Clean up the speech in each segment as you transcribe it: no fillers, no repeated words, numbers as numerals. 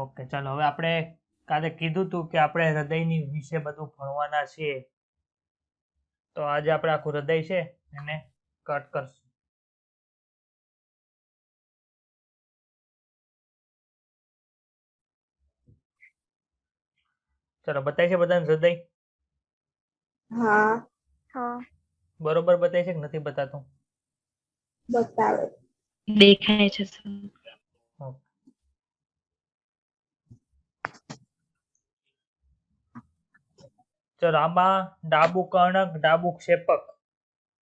Okay ચાલો હવે આપણે કાલે કીધું તું કે આપણે હૃદયની વિશે બધું ભણવાના છીએ તો આજે આપણે આખું હૃદય છે એને કટ કરશું ચલો બતાય છે બધાને હૃદય હા બરોબર બતાય છે કે નથી બતાતું બતાવે દેખાય છે સર. ઓકે. ચલો આમાં ડાબુ કર્ણક ડાબુ ક્ષેપક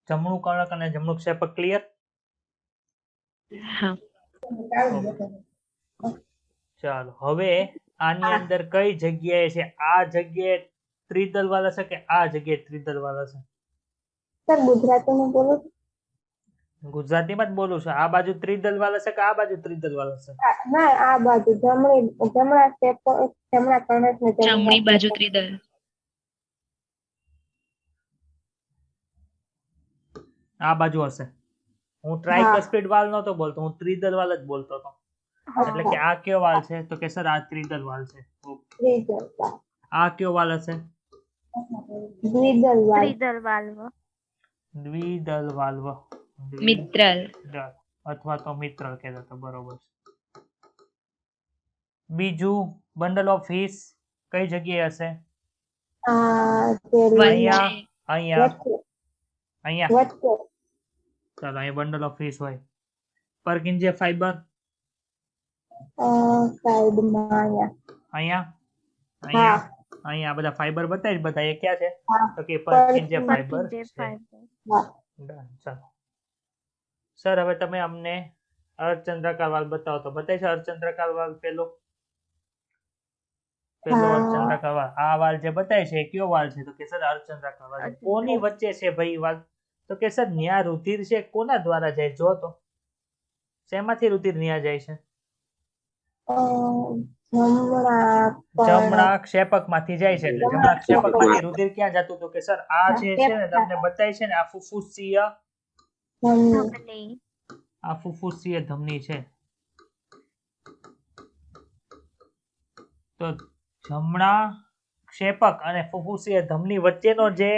જમણું કર્ણક અને જમણું ક્ષેપક ક્લિયર હા. ચાલો હવે આની અંદર કઈ જગ્યાએ છે આ જગ્યાએ ત્રિદલ વાળા છે કે આ જગ્યાએ ત્રિદલ વાળા છે સર ગુજરાતીમાં બોલો ગુજરાતીમાં જ બોલું છું આ બાજુ ત્રિદલ વાળા છે કે આ બાજુ ત્રિદલ વાળા છે ના આ બાજુ જમણા સ્ટેપ જમણા કર્ણક ને જમણી બાજુ ત્રિદલ. આ બાજુ હશે હું ટ્રાઇકસ્પિડ વાલ નતો બોલતો હું ત્રિદલ વાલ જ બોલતો હતો એટલે કે આ કયો વાલ છે તો કે સર આ ત્રિદલ વાલ છે આ કયો વાલ હશે દ્વિદલ વાલ દ્વિદલ વાલ્વ મિત્રલ. અથવા તો મિત્રલ કહેતા હતા બરોબર છે બીજું બંડલ ઓફ ફિશ કઈ જગ્યાએ હશે અહીંયા અહીંયા અહીંયા વચ્ચે ચાલો અહીંયા બંડલ ઓફ ફિશ હોય પર્કિન્જે ફાઈબર સાઈડમાં અહીંયા અહીંયા અહીંયા બધા ફાઈબર બતાવી બધા એ ક્યાં છે તો કે પર્કિન્જે ફાઈબર છે Done. ચાલો સર હવે તમે અમને અર્ધચંદ્રાકાર વાલ બતાવો તો બતાવી છે અર્ધચંદ્રાકાર વાલ પેલો અર્ધચંદ્રાકાર વાલ આ વાલ જે બતાય છે એ કયો વાલ છે તો કે સર અર્ધચંદ્રાકાર વાલ છે. કોની વચ્ચે છે ભાઈ વાલ તો કે સર ન્યા રુધિર છે કોના દ્વારા જાય જો તો શેમાંથી રુધિર ન્યા જાય છે જમણા ક્ષેપક માંથી જાય છે એટલે જમણા ક્ષેપક માંથી રુધિર ક્યાં જતું તો કે સર આ જે છે ને તમને બતાય છે ને આ ફુફુસીય ધમની છે તો જમણા ક્ષેપક અને ફુફુસીય ધમની વચ્ચેનો જે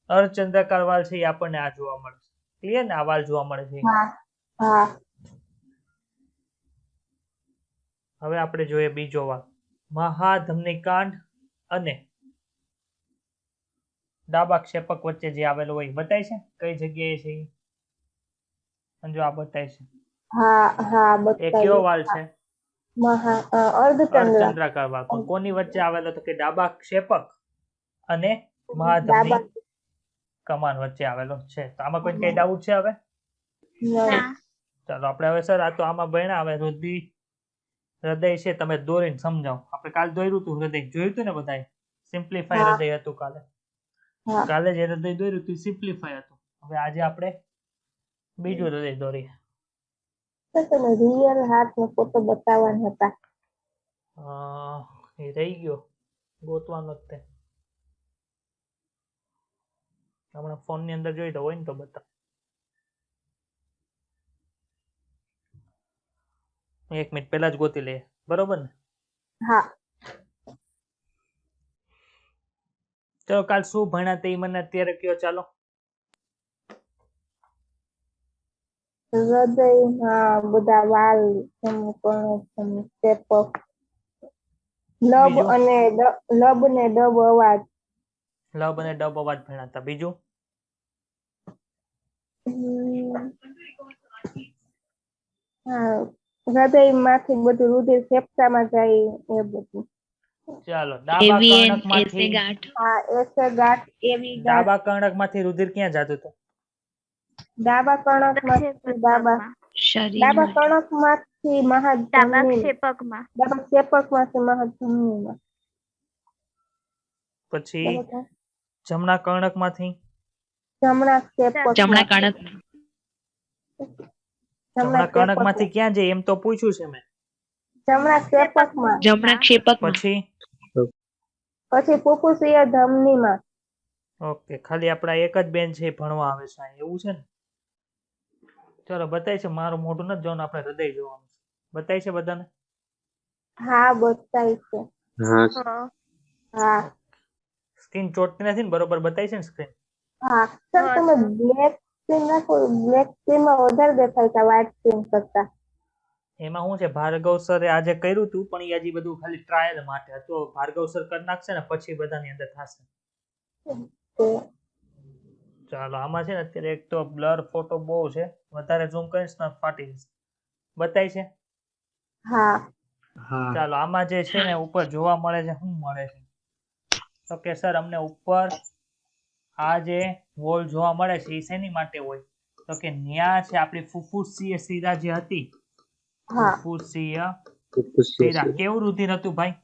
અર્ધચંદ્રાકાર વાલ છે એ આપણને આ જોવા મળે છે ક્લિયર ને આ વાલ જોવા મળે છે હવે આપણે જોઈએ બીજો વાલ મહાધમનીકાંડ અને ડાબા ક્ષેપક વચ્ચે જે આવેલો હોય બતાય છે કઈ જગ્યાએ છે જો આ બતાય છે એ કયો વાલ છે અર્ધચંદ્રાકાર વાલ પણ કોની વચ્ચે આવેલો તો કે ડાબા ક્ષેપક અને મહાધમની કમાન વચ્ચે આવેલો છે તો આમાં કોઈ કઈ ડાઉટ છે હવે ચાલો આપણે હવે સર આ તો આમાં ભણ્યા હવે હૃદય છે તમે દોરીને સમજાવો આપણે કાલે દોર્યું હતું હૃદય જોયું હતું ને બધાએ સિમ્પ્લિફાઈ હૃદય હતું કાલે જે હૃદય દોર્યું હતું સિમ્પ્લિફાઈ હતું હવે આજે આપણે બીજું હૃદય દોરીએ તમે રિયલ હાર્ટ નો ફોટો બતાવવાના હતા એ રહી ગયો ગોતવાનો જ તે હમણાં ફોન ની અંદર જોઈ તો હોય ને તો બતાવ એક મિનિટ પહેલા જ ગોતી લઈએ બરોબર ને ચલો કાલ શું ભણ્યા તે મને અત્યારે કયો ચાલો હૃદયમાં બધા વાલ લબ અને ડબ અવાજ લબ અને ડબ અવાજ ભણ્યા હતા બીજું હૃદય માંથી બધું રુધિર ફેફસામાં જાય એ બધું ચાલો ડાબા કર્ણક માંથી ડાબા કર્ણક માંથી રુધિર ક્યાં જતું હતું ડાબા કર્ણક માંથી ડાબા કર્ણક માંથી મહાધમનીમાં પછી જમણા કર્ણક માંથી જમણા કર્ણક માંથી ક્યાં જાય એમ તો પૂછ્યું છે મેં જમણા ક્ષેપક પછી ફુફુસીય ધમનીમાં ઓકે ખાલી આપડા એક જ બેન છે ભણવા આવે છે એવું છે ને ચલો બતાય છે મારું મોઢું નથી જોવાનું આપણે હૃદય જોવાનું બતાય છે બધાને હા બતાય છે. હા હા સ્ક્રીન ચોટતી નથી ને, બરોબર બતાવી છે ને સ્ક્રીન? હા સર તમે બ્લેક સ્ક્રીન રાખો, બ્લેક સ્ક્રીનમાં વધારે દેખાય છે વ્હાઇટ સ્ક્રીન કરતા. એમાં શું છે, ભાર્ગવ સરે આજે કર્યું હતું, પણ એ હજી બધું ખાલી ટ્રાયલ માટે હતો. ભાર્ગવ સર કરી નાખશે ને પછી બધાની અંદર થશે. તો ચાલો આમાં છે ને અત્યારે એક તો બ્લર ફોટો બહુ છે, વધારે ઝૂમ કરીશ ને ફાટી જશે. બતાય છે? હા હા ચાલો આમાં જે છે ને ઉપર જોવા મળે છે, શું મળે છે? તો કે સર અમને ઉપર આ જે વોલ જોવા મળે છે એ શેની માટે હોય? તો કે ન્યા છે આપણી ફુફુસીય શિરા જે હતી, હા ફુફુસીય શિરા. કેવું રુધિર હતું ભાઈ?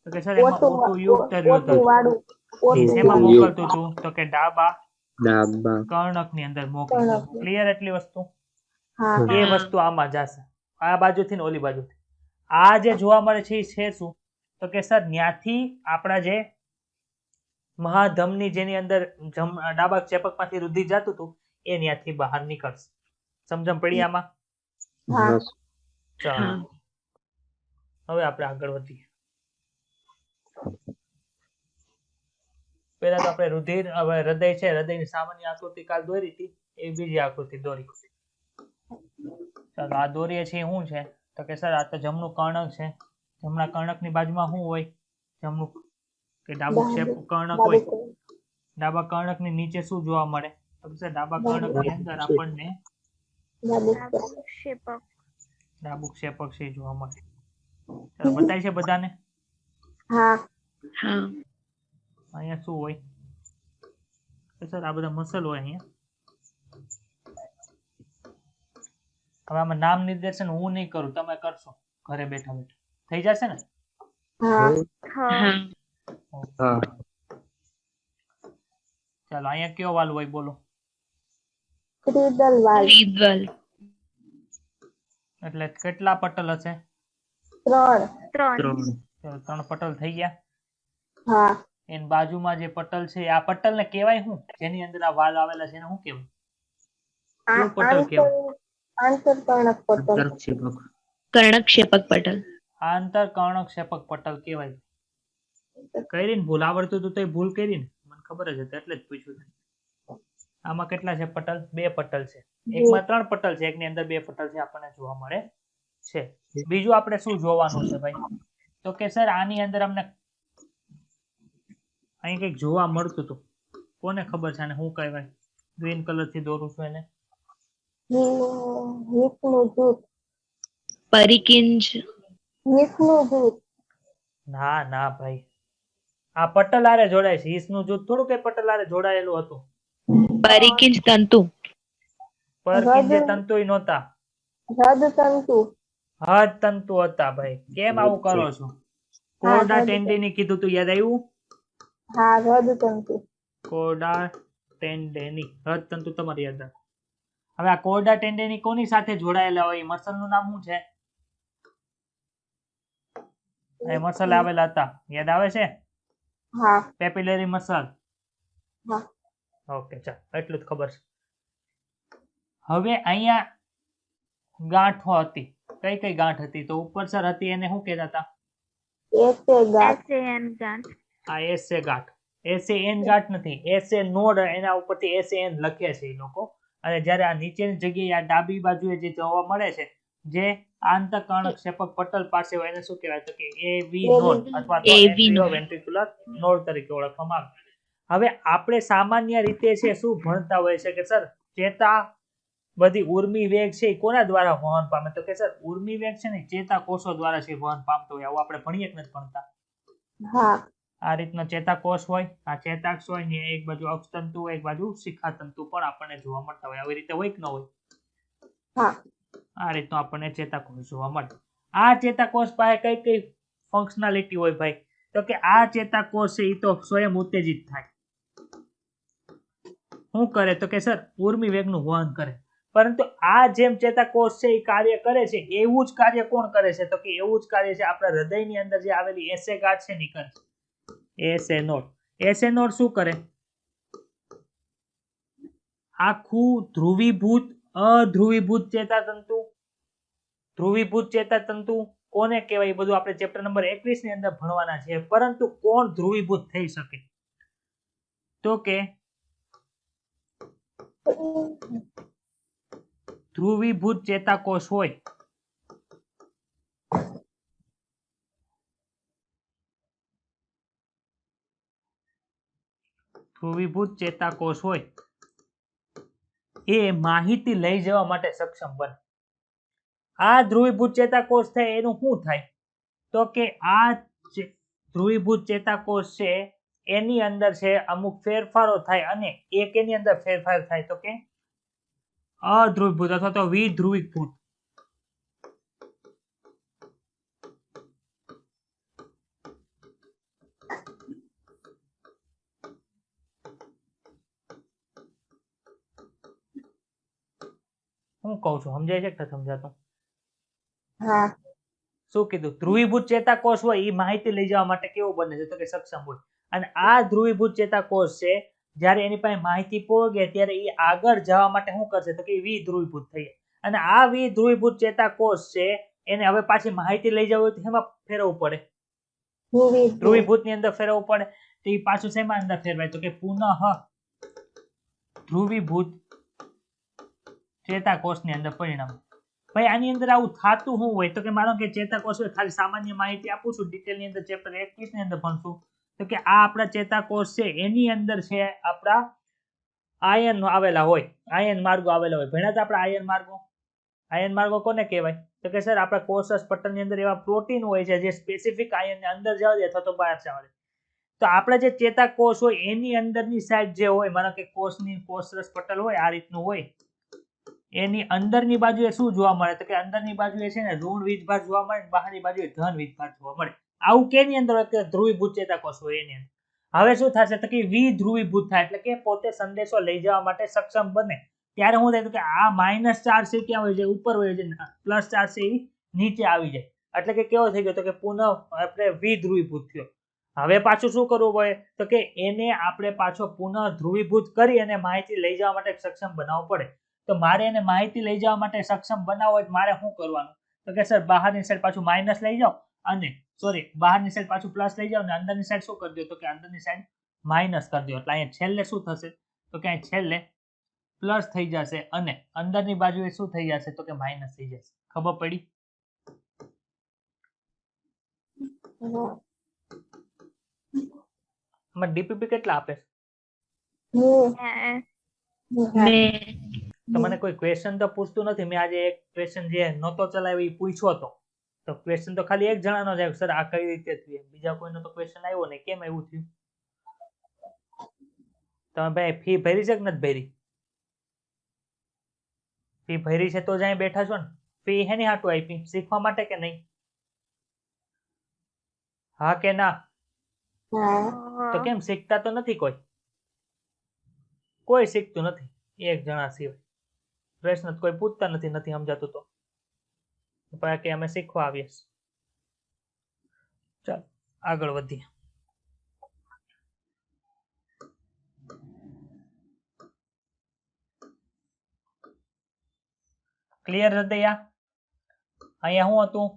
તો કે સર એમાં ઓટું ઓટું યુક્ત રહ્યું ઓટું હતું. વાળું એ ઓટું શેમાં વાળું મોકલતું હતું? તો કે ડાબા ડાબા કર્ણકની અંદર મોકલતું હતું. ક્લિયર એટલી વસ્તુ? હા એ વસ્તુ આમાં જશે, આ બાજુથી ને ઓલી બાજુથી. આ જે જોવા મળે છે એ છે શું? તો કે સર ન્યાથી આપણા જે મહાધમની જેની અંદર ડાબા ક્ષેપકમાંથી રુધિર જતું હતું એ ન્યાથી બહાર નીકળશે. સમજણ પડી આમાં? હા ચાલો હા હવે આપણે આગળ વધીએ. પહેલા તો આપણે રુધિર, હવે હૃદય છે, હૃદયની સામાન્ય આકૃતિ કાલ દોરી હતી, એ બીજી આકૃતિ દોરી. ચાલો આ દોરીએ છીએ શું છે? તો કે સર આ તો જમણું કર્ણક છે. જમણા કર્ણકની બાજુમાં શું હોય? જમણું કે ડાબું કર્ણક હોય. ડાબા કર્ણકની નીચે શું જોવા મળે? તો કે સર ડાબા કર્ણકની અંદર આપણને ડાબું ક્ષેપક છે જોવા મળે. ચાલો બતાય છે બધાને? હા હા અહીંયા શું હોય? તો સર આ બધા મસલ હોય અહીંયા. હવે આમાં નામ નિર્દેશન હું નહીં કરું, તમે કરશો ઘરે બેઠા બેઠા. થઈ જશે ને? હા હા હા ચાલો અહીંયા કયો વાલ હોય બોલો? ત્રિદલ વાલ ત્રિદલ એટલે કેટલા પટલ હશે? 3. ચાલો 3 પટલ થઈ ગયા. હા એની બાજુમાં જે પટલ છે આ પટલને કહેવાય શું? જેની અંદર આ વાલ આવેલા છે એને શું કહેવાય? કયું પટલ કહેવાય? આંતર કર્ણક પટલ. કર્ણકક્ષેપક પટલ. આંતર કર્ણકક્ષેપક પટલ કહેવાય. કરી ને ભૂલ, આવડતું હતું તો એ ભૂલ કરી ને, મને ખબર જ હતી એટલે જ પૂછ્યું. આમાં કેટલા છે પટલ? 2 પટલ છે. એકમાં 3 પટલ છે, એકની અંદર 2 પટલ છે આપણને જોવા મળે છે. બીજું આપણે શું જોવાનું છે ભાઈ? તો કે સર આની અંદર અમને અહીં કંઈક જોવા મળતું હતું. કોને ખબર છે આને શું કહેવાય? ગ્રીન કલર થી દોરું છું એને. હિતનું જૂથ. પરિકિંજ. હિતનું જૂથ. ના ના ભાઈ, આ પટલ આરે જોડાય છે. ઈસનું જૂથ થોડું કઈ પટલ આરે જોડાયેલું હતું. પરિકિંજ તંતુ. પરકિંજે તંતુય નહોતા. હૃદ તંતુ. હદ તંતુ હતા ભાઈ. કેમ આવું કરો છો? કોરડા ટેન્ડેની કીધું તું, યાદ આવ્યું? હા હૃદ તંતુ. કોરડા ટેન્ડેની હૃદ તંતુ તમારી યાદ રાખો. હવે આ કોરડા ટેન્ડેની કોની સાથે જોડાયેલા હોય? મસલ નું નામ શું છે? એ મસલ આવેલા હતા, યાદ આવે છે? હા પેપિલરી મસલ. હા ઓકે ચાલ, એટલું જ ખબર છે. હવે અહીંયા ગાંઠો હતી. કઈ કઈ ગાંઠ હતી? તો ઉપર સર હતી એને શું કહેતા હતા? એસે ગાંઠ. આ એસે ગાંઠ. એસે એન ગાંઠ નથી, એસે નોડ. એના ઉપરથી એસે એન લખે છે એ લોકો. અને જ્યારે આ નીચેની જગ્યાએ આ ડાબી બાજુએ જે જોવા મળે છે, જે આંતરકર્ણકક્ષેપક પટલ પાસે હોય એને શું કહેવાય? તો કે એવી નોડ અથવા તો એટ્રિયોવેન્ટ્રિક્યુલર નોડ તરીકે ઓળખવામાં આવે. હવે આપણે સામાન્ય રીતે છે શું ભણતા હોય છે કે સર ચેતા બધી ઉર્મી વેગ છે એ કોના દ્વારા વહન પામે? તો કે સર ઉર્મી વેગ છે ને ચેતાકોષો દ્વારા છે વહન પામતો હોય. આવું આપણે ભણીએ કે નથી ભણતા? હા આ રીતનો ચેતાકોષ હોય, આ ચેતાક્ષ હોય ને એક બાજુ અક્ષતંતુ હોય, એક બાજુ શિખાતંતુ પણ આપણને જોવા મળતા હોય. આવી રીતે હોય કે ન હોય? હા આ રીતનો આપણને ચેતાકોષ જોવા મળે. આ ચેતાકોષ પાસે કઈ કઈ ફંક્શનાલિટી હોય ભાઈ? તો કે આ ચેતાકોષ છે એ તો સ્વયં ઉત્તેજિત થાય. શું કરે? તો કે સર ઉર્મી વેગનું વહન કરે. પરંતુ આ જેમ ચેતાકોષ છે એ કાર્ય કરે છે, એવું જ કાર્ય કોણ કરે છે? તો કે એવું જ કાર્ય છે આપણા હૃદયની અંદર જે આવેલી એસે ગાંઠ છે ને કરે. એસે નોડ. એસે નોડ શું કરે? આખું ધ્રુવીભૂત, અધ્રુવીભૂત ચેતાતંતુ, ધ્રુવીભૂત ચેતાતંતુ, કોને કહેવાય એ બધું આપણે ચેપ્ટર નંબર 21 ની અંદર ભણવાના છે. પરંતુ કોણ ધ્રુવીભૂત થઈ શકે? તો કે ધ્રુવીભૂત ચેતાકોષ હોય એ માહિતી લઈ જવા માટે સક્ષમ બને. આ ધ્રુવીભૂત ચેતાકોષ થાય એનું શું થાય? તો કે આ ધ્રુવીભૂત ચેતાકોષ છે એની અંદર છે અમુક ફેરફારો થાય અને એક એની અંદર ફેરફાર થાય તો કે અધ્રુવીભૂત અથવા તો વિધ્રુવીભૂત. હું કહું છું સમજાય છે કે સમજાતું? હા શું કીધું? ધ્રુવીભૂત ચેતાકોષ હોય એ માહિતી લઈ જવા માટે કેવો બને છે તો કે સક્ષમ હોય. અને આ ધ્રુવીભૂત ચેતાકોષ છે જ્યારે એની પાસે માહિતી પહોંચે ત્યારે એ આગળ જવા માટે શું કરશે તો કે વિધ્રુવીભૂત થઈ જાય. અને આ વિધ્રુવીભૂત ચેતાકોષ છે એને હવે પાછી માહિતી લઈ જવી હોય તો એમાં ફેરવવું પડે. ધ્રુવીભૂત ની અંદર ફેરવવું પડે તો એ પાછું શેમાં અંદર ફેરવાય તો કે પુનઃ ધ્રુવીભૂત ચેતાકોષ ની અંદર પરિણામ. ભાઈ આની અંદર આવું થાતું શું હોય તો કે માનો કે ચેતાકોષ હોય, ખાલી સામાન્ય માહિતી આપું છું, ડિટેલ ની અંદર ચેપ્ટર 21 ની અંદર ભણશું તો કે આ આપણા ચેતાકોષ છે એની અંદર છે આપણા આયન આવેલા હોય, આયન માર્ગો આવેલા હોય. ભણ્યા હતા આપણે આયન માર્ગો. આયન માર્ગો કોને કહેવાય તો કે સર આપણા કોષરસ પટલની અંદર એવા પ્રોટીન હોય છે જે સ્પેસિફિક આયનને અંદર જવા દે અથવા તો બહાર જવા દે. તો આપણા જે ચેતાકોષ હોય એની અંદરની સાઈડ જે હોય, માનો કે કોષની કોષરસ પટલ હોય આ રીતનું હોય, એની અંદરની બાજુએ શું જોવા મળે તો કે અંદરની બાજુએ છે ને ઋણ વીજભાર જોવા મળે, બહારની બાજુએ ધન વીજભાર જોવા મળે. આવું કેની અંદર ધ્રુવીભૂત ચેતાકોષ હોય એની અંદર. હવે શું થશે તો કે વિધ્રુવીભૂત થાય એટલે કે પોતે સંદેશો લઈ જવા માટે સક્ષમ બને. ત્યારે શું થાય તો કે આ માઇનસ ચાર્જ છે ક્યાં હોય જાય ઉપર હોય જાય, પ્લસ ચાર્જ છે એ નીચે આવી જાય. એટલે કે કેવો થઈ ગયો તો કે પુનઃ આપણે વિધ્રુવીભૂત થયો. હવે પાછું શું કરવું પડે તો કે એને આપણે પાછો પુનઃ ધ્રુવીભૂત કરી અને માહિતી લઈ જવા માટે સક્ષમ બનાવવું પડે. તો મારે એને માહિતી લઈ જવા માટે સક્ષમ બનાવવો હોય મારે શું કરવાનું તો કે સર બહારની સાઈડ પાછું માઇનસ લઈ જાઓ અને બહારની સાઈડ પાછું પ્લસ લઈ જાઓ અને અંદરની સાઈડ શું કરી દો તો કે અંદરની સાઈડ માઇનસ કરી દો. એટલે અહીંયા છેલ્લે શું થશે તો કે અહીં છેલ્લે પ્લસ થઈ જશે અને અંદરની બાજુએ શું થઈ જશે તો કે માઇનસ થઈ જશે. ખબર પડી? ડીપીપી કેટલા આપે? તો મને કોઈ ક્વેશ્ચન તો પૂછતું નથી. મેં આજે એક ક્વેશ્ચન જે નહોતો ચલાવ્યો એ પૂછ્યો હતો તો ક્વેશ્ચન તો ખાલી એક જણાનો જ આવ્યો સર આ કઈ રીતે થયું. બીજા કોઈનો તો ક્વેશ્ચન આવ્યો નહીં. કેમ એવું થયું? તમે ભાઈ ફી ભરી છે કે નથી ભરી? ફી ભરી છે તો જ અહીં બેઠા છો ને. ફી હેની હાટું આપી? શીખવા માટે કે નહીં? હા કે ના? તો કેમ શીખતા તો નથી? કોઈ શીખતું નથી એક જણા સિવાય. પ્રશ્ન કોઈ પૂછતા નથી સમજાતું તો કે અમે શીખવા આવીએ. ચાલો આગળ વધીએ. ક્લિયર હૃદયા? અહીંયા શું હતું?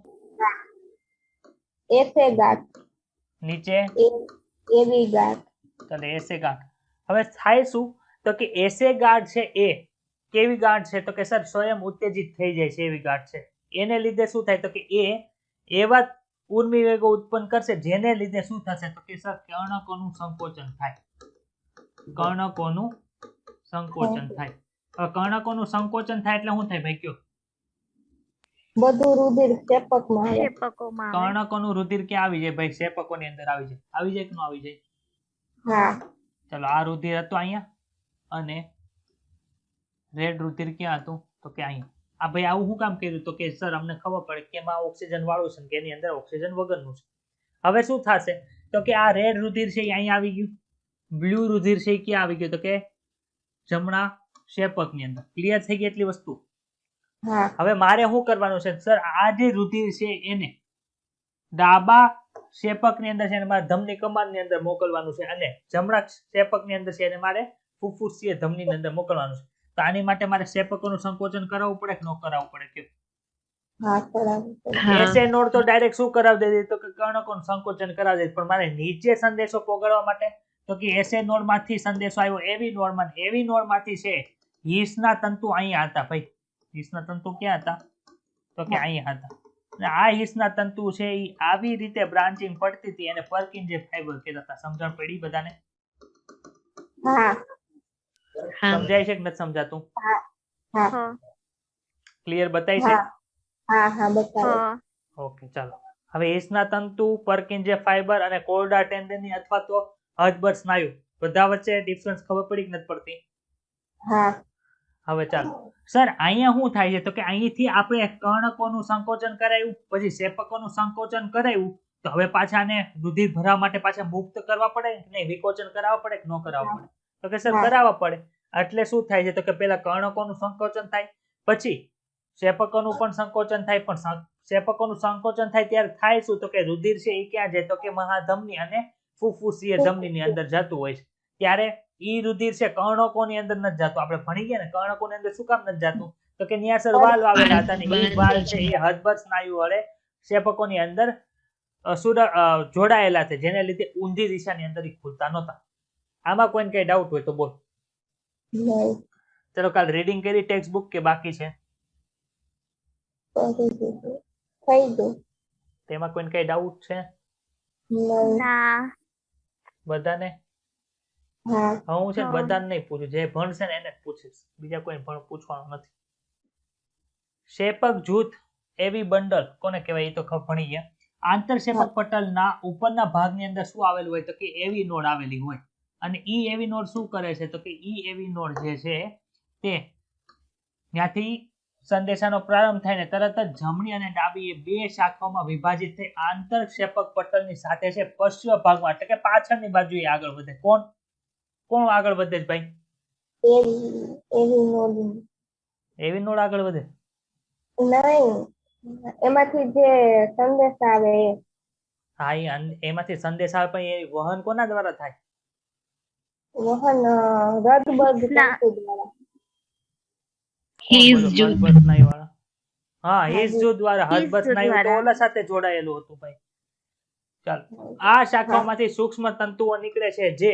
એસે ગાંઠ નીચે એવી ગાંઠ. ચાલો એસે ગાંઠ. હવે થાય શું તો કે એસે ગાંઠ છે એ કેવી ગાંઠ છે તો કે સર સ્વયં ઉત્તેજિત થઈ જાય છે એવી ગાંઠ છે. એને લીધે શું થાય તો કે એ એવા ઉર્મી વેગો ઉત્પન્ન કરશે જેને લીધે શું થશે તો કે સર કર્ણકોનું સંકોચન થાય. કર્ણકોનું સંકોચન થાય. હવે કર્ણકોનું સંકોચન થાય એટલે શું થાય ભાઈ કયો? બધું રુધિર શેપકમાં આવે. કર્ણકોનું રુધિર ક્યાં આવી જાય ભાઈ? શેપકોની અંદર આવી જાય. આવી જાય કે ન આવી જાય? હા. ચલો આ રુધિર હતું અહીંયા અને રેડ રુધિર ક્યાં હતું તો કે અહીંયા. આ ભાઈ આવું શું કામ કર્યું તો કે સર અમને ખબર પડે કે એમાં ઓક્સિજન વાળું છે કે એની અંદર ઓક્સિજન વગરનું છે. હવે શું થશે તો કે આ રેડ રુધિર છે એ અહીંયા આવી ગયું, બ્લુ રુધિર છે એ ક્યાં આવી ગયું તો કે જમણા શેપકની અંદર. ક્લિયર થઈ ગઈ એટલી વસ્તુ? હવે મારે શું કરવાનું છે સર આ જે રુધિર છે એને ડાબા શેપકની અંદર છે અને મારે ધમની કમાનની અંદર મોકલવાનું છે અને જમણા શેપકની અંદર છે એને મારે ફુફુસીય ધમનીની અંદર મોકલવાનું છે. તો આની માટે મારે શેપકોનું સંકોચન કરાવવું પડે કે ન કરાવવું પડે? કે હા કરાવી પડે. હા એસે નોડ તો ડાયરેક્ટ શું કરાવી દે તો કે કર્ણકોનું સંકોચન કરાવી દે, પણ મારે નીચે સંદેશો પહોંચાડવા માટે તો કે એસે નોડ માંથી સંદેશો આવ્યો એવી નોડ માં, એવી નોડ માંથી છે હિસના તંતુ અહીંયા હતા ભાઈ. હિસના તંતુ ક્યાં હતા તો કે અહીંયા હતા. અને આ હિસના તંતુ છે એ આવી રીતે બ્રાન્ચિંગ પડતી હતી એને પર્કિન્જે ફાઈબર કહેતા હતા. સમજણ પડી બધાને? હા હા સમજાય છે કે નથી સમજાતું? હા ક્લિયર બતાય છે? હા હા બતાવો. ઓકે ચાલો. હવે હિસના તંતુ, પર્કિન્જે ફાઈબર અને કોરડા ટેન્ડનની અથવા તો હથબળ સ્નાયુ બધા વચ્ચે ડિફરન્સ ખબર પડી કે નથી પડતી? હા હવે ચાલો સર અહીંયા શું થાય છે તો કે અહીંથી આપણે કર્ણકોનું સંકોચન કરાયું, પછી શેપકોનું સંકોચન કરાયું, તો હવે પાછા આને રુધિર ભરવા માટે પાછા મુક્ત કરવા પડે કે નહીં? વિકોચન કરાવવા પડે કે ન કરાવવા પડે? તો કે સર હા. કરાવવા પડે. એટલે શું થાય છે તો કે પેલા કર્ણકોનું સંકોચન થાય, પછી શેપકોનું પણ સંકોચન થાય, પણ શેપકોનું સંકોચન થાય ત્યારે થાય શું તો કે રુધિર છે એ ક્યાં જાય તો કે મહાધમની અને ફુફુસીય ધમનીની અંદર જતું હોય છે. ત્યારે ઈ રુધિર છે કર્ણકોની અંદર નથી જતું. આપણે ભણી ગયા ને કર્ણકોની અંદર શું કામ નથી જતું તો કે ન્યા સર વાલ્વ આવેલા હતા ને ઈ વાલ્વ છે એ હથબળ સ્નાયુ વડે શેપકોની અંદર જોડાયેલા છે, જેને લીધે ઊંધી દિશાની અંદર ઈ ખુલતા નહોતા. આમાં કોઈને કઈ ડાઉટ હોય તો બોલ. નહીં ચલો કાલ રીડિંગ કરી ટેક્સ્ટ બુક કે બાકી છે? કરી દીધું. થઈ ગયું. તેમાં કોઈને કઈ ડાઉટ છે નહીં. બધાને? હા હું છે ને બધાને નહીં પૂછું, જે ભણશે ને એને જ પૂછીશ, બીજા કોઈ પૂછવાનું નથી. શેપક જૂથ એવી બંડલ કોને કહેવાય એ તો ભણી ગયા. આંતરશેપક પટલના ઉપરના ભાગની અંદર શું આવેલું હોય તો કે એવી નોડ આવેલી હોય, અને ઈ એવી નોડ શું કરે છે તો કે ઈ એવી નોડ જે છે તે ત્યાંથી સંદેશાનો પ્રારંભ થાય ને તરત જ જમણી અને ડાબી એ બે શાખાઓમાં વિભાજિત થઈ આંતરશેપક પટલની સાથે છે પશ્ચિમ ભાગમાં એટલે કે પાછળની બાજુએ આગળ વધે. કોણ આગળ વધે છે ભાઈ? એવી નોંધ એવી નોડ આગળ વધે? નહીં, એમાંથી જે સંદેશ આવે એ. હા એમાંથી સંદેશ આવે, પણ એ વહન કોના દ્વારા થાય? વહન રદબદ તંતુ દ્વારા. હિસ જૂથ હથબળ સ્નાયુ વાળા. હા હિસ જૂથ દ્વારા. હથબળ સ્નાયુ તો ઓલા સાથે જોડાયેલું હતું ભાઈ. ચાલો આ શાખાઓમાંથી સૂક્ષ્મ તંતુઓ નીકળે છે જે